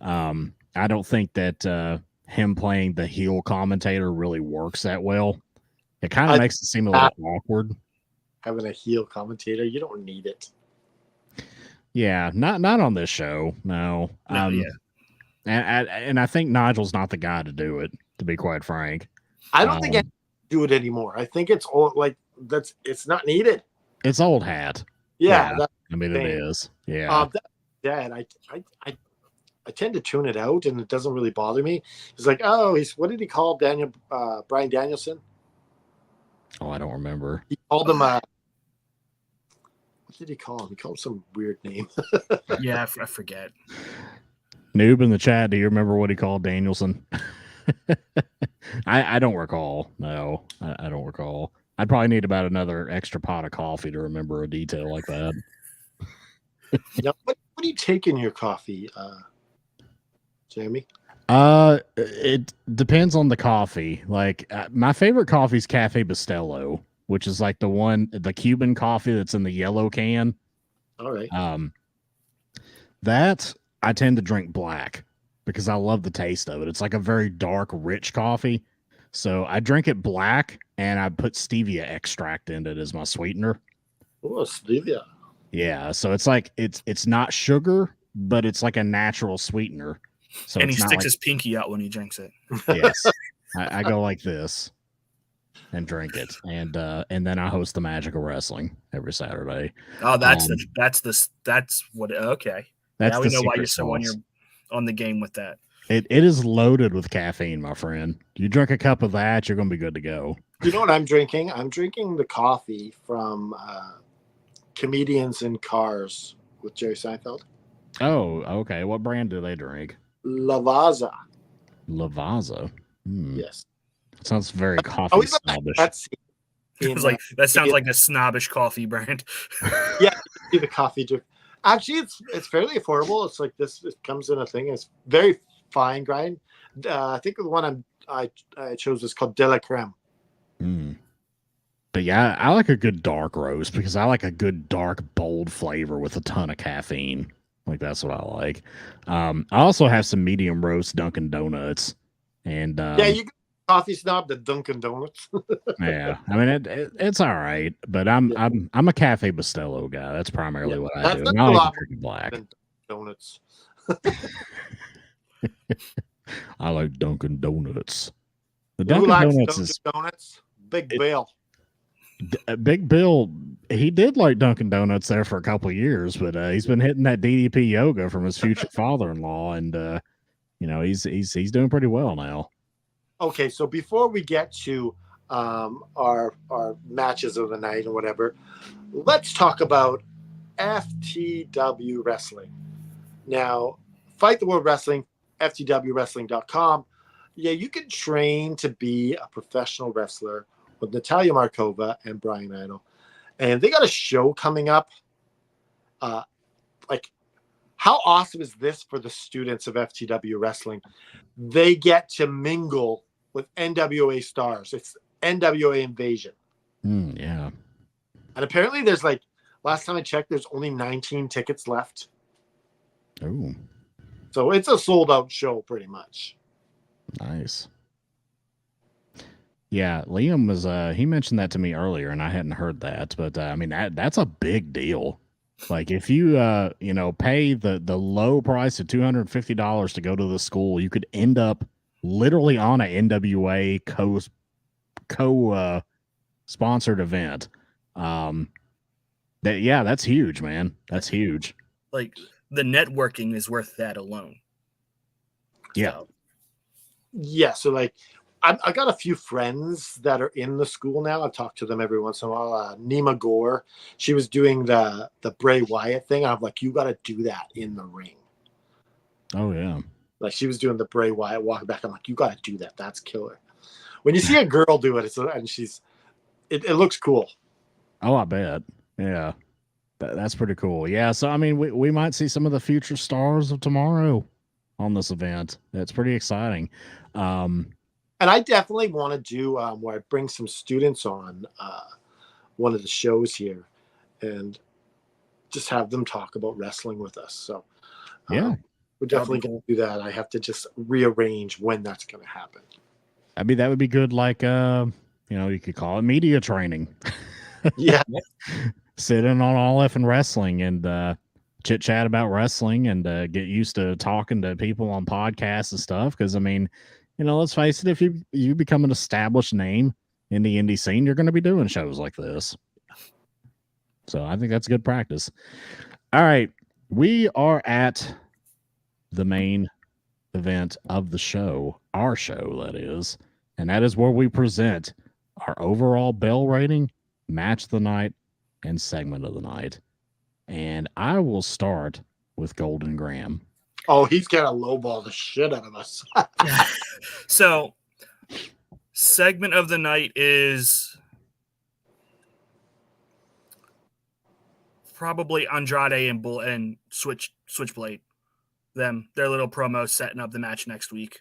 I don't think that him playing the heel commentator really works that well. It kind of makes it seem a little awkward. Having a heel commentator, you don't need it. Yeah, not on this show. No. Yeah. And I think Nigel's not the guy to do it, to be quite frank. I don't think I do it anymore. I think it's all like it's not needed. It's old hat. Yeah. I mean, it is. Yeah. I tend to tune it out, and it doesn't really bother me. It's like, what did he call Brian Danielson? Oh, I don't remember. He called him what did he call him? He called him some weird name. Yeah, I forget. Noob in the chat, do you remember what he called Danielson? I don't recall. No, I don't recall. I'd probably need about another extra pot of coffee to remember a detail like that. Now, what do you take in your coffee, Jamie? It depends on the coffee. Like my favorite coffee is Cafe Bustelo, which is like the Cuban coffee that's in the yellow can. All right. That I tend to drink black because I love the taste of it. It's like a very dark, rich coffee. So I drink it black and I put stevia extract in it as my sweetener. Oh, stevia. Yeah. So it's like it's not sugar, but it's like a natural sweetener. So and he sticks his pinky out when he drinks it. Yes. I go like this and drink it. And then I host the Magic of Wrestling every Saturday. Oh, that's what okay. That's now we know why you're so on the game with that. It is loaded with caffeine, my friend. You drink a cup of that, you're gonna be good to go. You know what I'm drinking? I'm drinking the coffee from Comedians in Cars with Jerry Seinfeld. Oh, okay. What brand do they drink? Lavazza. Lavazza. Yes. Sounds very coffee snobbish. It's like that sounds like a snobbish coffee brand. Yeah, the coffee drink. Actually, it's fairly affordable. It's like this. It comes in a thing. It's very fine grind. I think the one I chose is called De La Creme. But yeah, I like a good dark roast because I like a good dark bold flavor with a ton of caffeine. Like that's what I like. I also have some medium roast Dunkin' Donuts, and yeah, you coffee snob the Dunkin' Donuts. Yeah, I mean it's all right, but I'm a Cafe Bustelo guy. That's primarily what I do. And I like to drink black donuts. I like Dunkin' Donuts. The Dunkin' Donuts Big Bill. Big Bill, he did like Dunkin' Donuts there for a couple of years, but he's been hitting that DDP yoga from his future father-in-law, and he's doing pretty well now. Okay, so before we get to our matches of the night or whatever, let's talk about FTW Wrestling. Now, Fight the World Wrestling, FTWWrestling.com. Yeah, you can train to be a professional wrestler with Natalia Markova and Brian Idol. And they got a show coming up. How awesome is this for the students of FTW Wrestling? They get to mingle with NWA stars. It's NWA Invasion. Yeah. And apparently there's last time I checked, there's only 19 tickets left. Oh. So it's a sold out show pretty much. Nice. Yeah, Liam was he mentioned that to me earlier and I hadn't heard that, but I mean that's a big deal. Like if you pay the low price of $250 to go to the school, you could end up literally on a NWA co sponsored event. That's huge, man. That's huge. Like the networking is worth that alone. Yeah. So, Yeah, so like I got a few friends that are in the school now. I've talked to them every once in a while. Nima Gore, she was doing the Bray Wyatt thing. I'm like, you got to do that in the ring. Oh yeah. Like she was doing the Bray Wyatt walking back. I'm like, you got to do that. That's killer. When you see a girl do it, it looks cool. Oh, I bet. Yeah. That's pretty cool. Yeah. So, I mean, we might see some of the future stars of tomorrow on this event. It's pretty exciting. And I definitely want to do where I bring some students on one of the shows here and just have them talk about wrestling with us. So, yeah, we're definitely going to do that. I have to just rearrange when that's going to happen. I mean, that would be good. Like, you could call it media training. Yeah. Sit in on all effing wrestling and chit chat about wrestling and get used to talking to people on podcasts and stuff. Because I mean, let's face it, if you become an established name in the indie scene, you're going to be doing shows like this. So I think that's good practice. All right, we are at the main event of the show, our show that is, and that is where we present our overall bell rating, match of the night, and segment of the night. And I will start with Golden Graham. Oh, he's gonna lowball the shit out of us. So, segment of the night is probably Andrade and Switchblade. Their little promo setting up the match next week.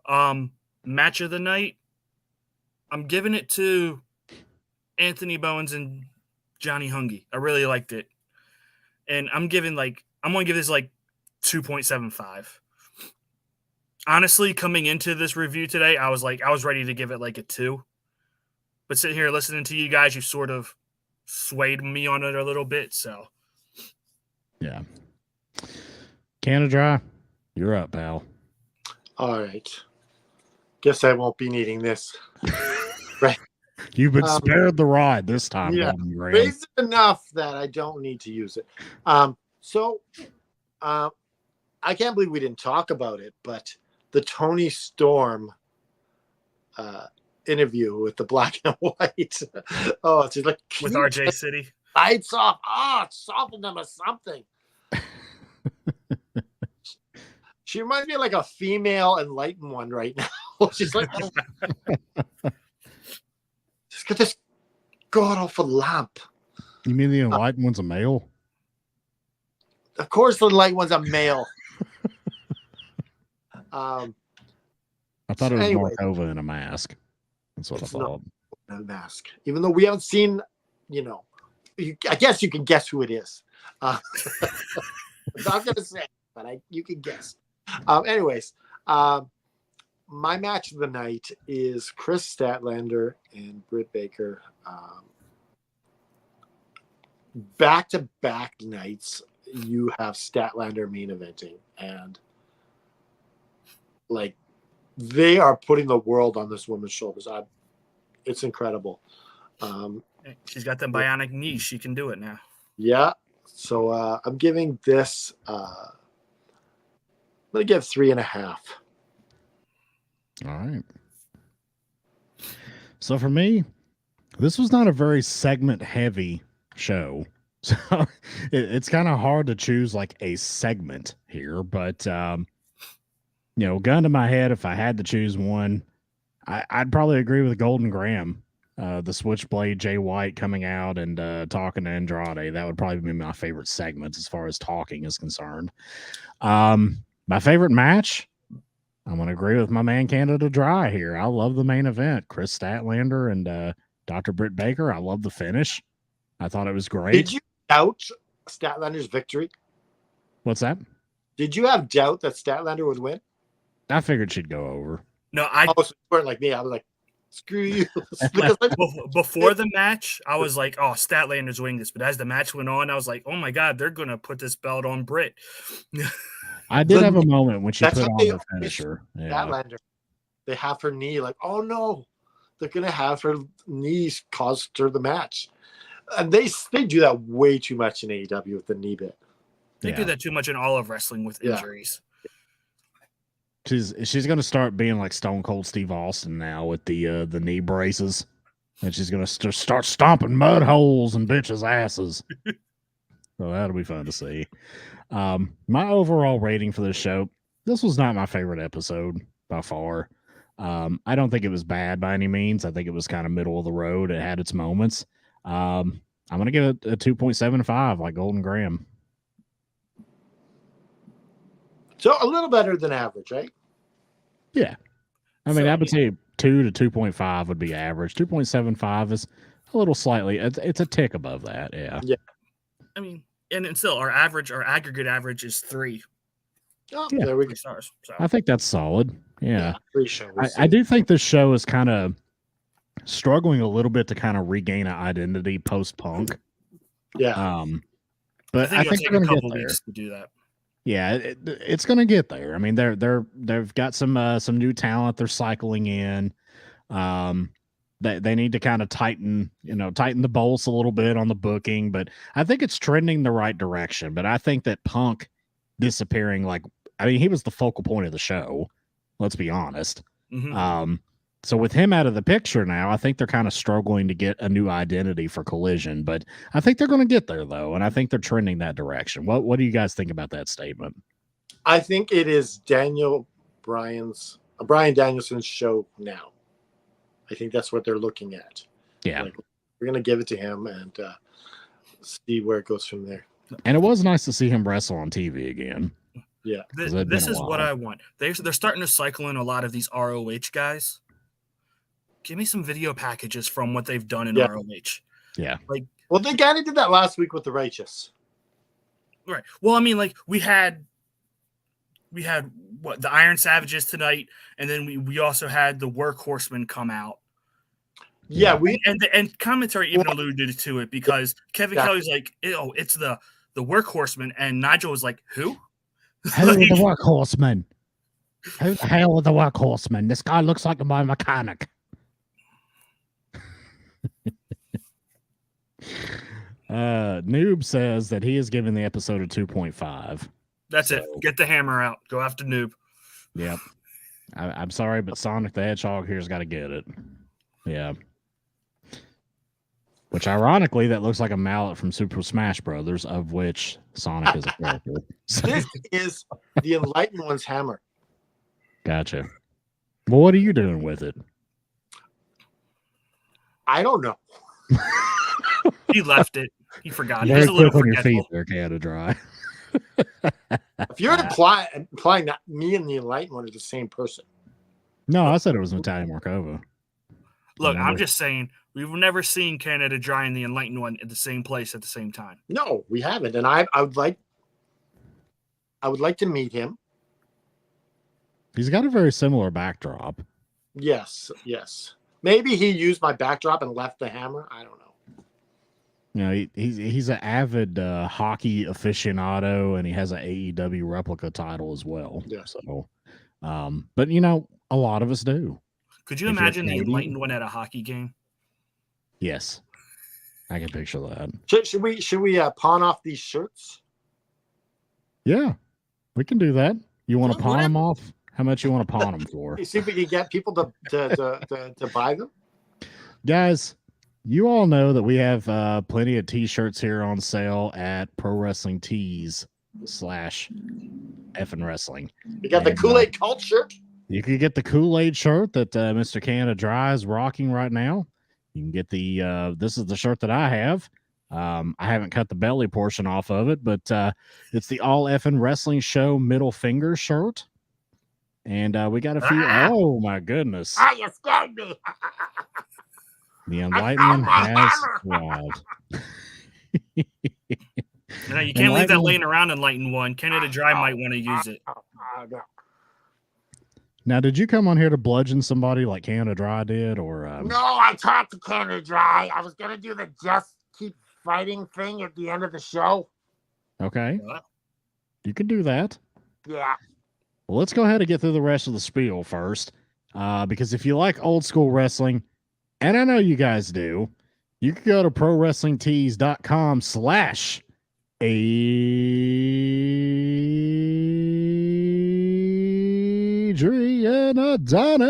Match of the night, I'm giving it to Anthony Bowens and Johnny Hungy. I really liked it. And I'm going to give this like 2.75. Honestly, coming into this review today, I was ready to give it like a 2. But sitting here listening to you guys, you sort of swayed me on it a little bit. So, yeah. Canada, you're up, pal. All right. Guess I won't be needing this. Right. You've been spared the ride this time. Yeah, raised enough that I don't need to use it. So I can't believe we didn't talk about it, but the Tony Storm interview with the black and white. Oh, it's just like with RJ City. Lights off. Oh, soften them or something. She reminds me of like a female enlightened one right now. She's like, just get this god awful lamp. You mean the enlightened one's a male? Of course, the enlightened one's a male. I thought it was Markova in a mask. That's what I thought. A mask, even though we haven't seen, I guess you can guess who it is. I'm not gonna say, but you can guess. Anyways, my match of the night is Chris Statlander and Britt Baker. Back-to-back nights, you have Statlander main eventing, and like they are putting the world on this woman's shoulders. It's incredible. She's got the bionic knees. She can do it now. Yeah. So I'm giving this. I'm going to give 3.5. All right. So for me, this was not a very segment heavy show. So it's kind of hard to choose like a segment here, but gun to my head, if I had to choose one, I'd probably agree with Golden Graham. The Switchblade Jay White coming out and talking to Andrade. That would probably be my favorite segment as far as talking is concerned. My favorite match, I'm going to agree with my man Canada Dry here. I love the main event. Chris Statlander and Dr. Britt Baker. I love the finish. I thought it was great. Did you doubt Statlander's victory? What's that? Did you have doubt that Statlander would win? I figured she'd go over. No, you weren't like me. I was like, Screw you. Because Before the match, I was like, oh, Statlander's winning this. But as the match went on, I was like, oh my God, they're going to put this belt on Britt. I did have a moment when she That's put how on they her always finisher. Yeah. Statlander, they have her knee like, oh no, they're gonna have her knees cause her the match, and they do that way too much in AEW with the knee bit. They do that too much in all of wrestling with injuries. She's gonna start being like Stone Cold Steve Austin now with the knee braces, and she's gonna start stomping mud holes and bitches' asses. So that'll be fun to see. My overall rating for this show, this was not my favorite episode by far. I don't think it was bad by any means. I think it was kind of middle of the road. It had its moments. I'm going to give it a 2.75 like Golden Graham. So a little better than average, right? Yeah. I mean, I would say 2 to 2.5 would be average. 2.75 is a little slightly, it's a tick above that. Yeah. Yeah. I mean, and still our aggregate average is 3. Oh, Yeah. there we go. Stars. So. I think that's solid. Yeah. I do think this show is kind of struggling a little bit to kind of regain an identity post Punk. Yeah. But I think they're going to get there. Weeks to do that. Yeah, it's going to get there. I mean, they've got some new talent they're cycling in. They need to kind of tighten the bolts a little bit on the booking, but I think it's trending the right direction. But I think that Punk disappearing, he was the focal point of the show. Let's be honest. Mm-hmm. So with him out of the picture now, I think they're kind of struggling to get a new identity for Collision, but I think they're going to get there though. And I think they're trending that direction. What do you guys think about that statement? I think it is Bryan Danielson's show now. I think that's what they're looking at. Yeah. We're going to give it to him and see where it goes from there. And it was nice to see him wrestle on TV again. Yeah. This is what I want. They're starting to cycle in a lot of these ROH guys. Give me some video packages from what they've done in ROH. Yeah. Well, they kind of did that last week with the Righteous. Right. Well, I mean, we had what, the Iron Savages tonight, and then we also had the Workhorsemen come out. Yeah, and commentary even alluded to it because Kevin Kelly's like, oh, it's the Workhorsemen, and Nigel was like, who? Who are the Workhorsemen? Who the hell are the Workhorsemen? This guy looks like my mechanic. Noob says that he is giving the episode a 2.5. That's it. Get the hammer out. Go after Noob. Yep. I'm sorry, but Sonic the Hedgehog here's got to get it. Yeah. Which, ironically, that looks like a mallet from Super Smash Brothers, of which Sonic is a character. This is the Enlightened One's hammer. Gotcha. Well, what are you doing with it? I don't know. He left it. He forgot. Very quick on your feet there, Canada Dry. If you're implying that me and the Enlightened One are the same person. No, I said it was Natalia Markova. Look, I'm just saying we've never seen Canada Dry and the Enlightened One at the same place at the same time. No, we haven't, and I would like to meet him. He's got a very similar backdrop. Yes. Maybe he used my backdrop and left the hammer. I don't know. You know, he's an avid hockey aficionado, and he has an AEW replica title as well. Yeah. So, but a lot of us do. Could you imagine the Enlightened One at a hockey game? Yes, I can picture that. Should we pawn off these shirts? Yeah, we can do that. You want to pawn them off? How much you want to pawn them for? See if we can get people to buy them. Guys, you all know that we have plenty of t-shirts here on sale at Pro Wrestling Tees /effing wrestling. We got the Kool-Aid Cult shirt. You can get the Kool-Aid shirt that Mr. Canada Dry is rocking right now. You can get the this is the shirt that I have. I haven't cut the belly portion off of it, but it's the All Effing Wrestling Show middle finger shirt. And we got a few. Oh my goodness! You scared me. The Enlightenment has arrived. No, you can't leave that laying around, Enlightened One. Canada Dry might want to use it. Now, did you come on here to bludgeon somebody like Canada Dry did, or No, I talked to Canada Dry. I was gonna do the just keep fighting thing at the end of the show. okay, What? you can do that. Yeah. Well, let's go ahead and get through the rest of the spiel first, because if you like old school wrestling, and I know you guys do, you can go to prowrestlingtees.com/Adrian Adonis,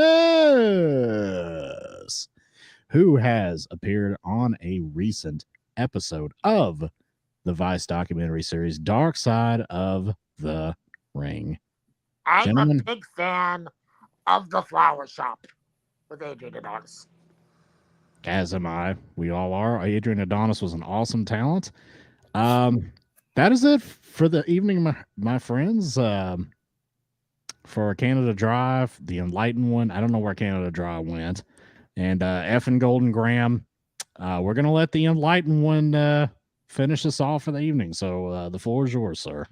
who has appeared on a recent episode of the Vice documentary series Dark Side of the Ring. I'm Gentlemen. a big fan of the flower shop with Adrian Adonis. As am I. We all are. Adrian Adonis was an awesome talent. That is it for the evening, my friends. For Canada Drive, the Enlightened one. I don't know where Canada Drive went. And F and Golden Graham. We're going to let the Enlightened one finish us off for the evening. So the floor is yours, sir.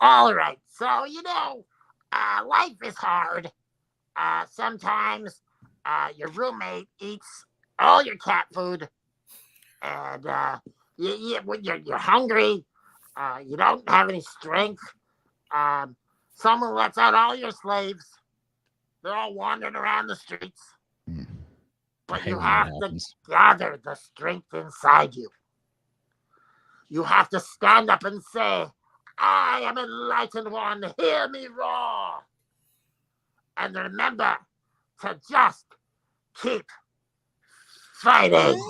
All right. So, life is hard. Sometimes your roommate eats all your cat food, and when you're hungry, you don't have any strength. Someone lets out all your slaves. They're all wandering around the streets. But you have to gather the strength inside you. You have to stand up and say, I am enlightened one, hear me roar. And remember to just keep fighting.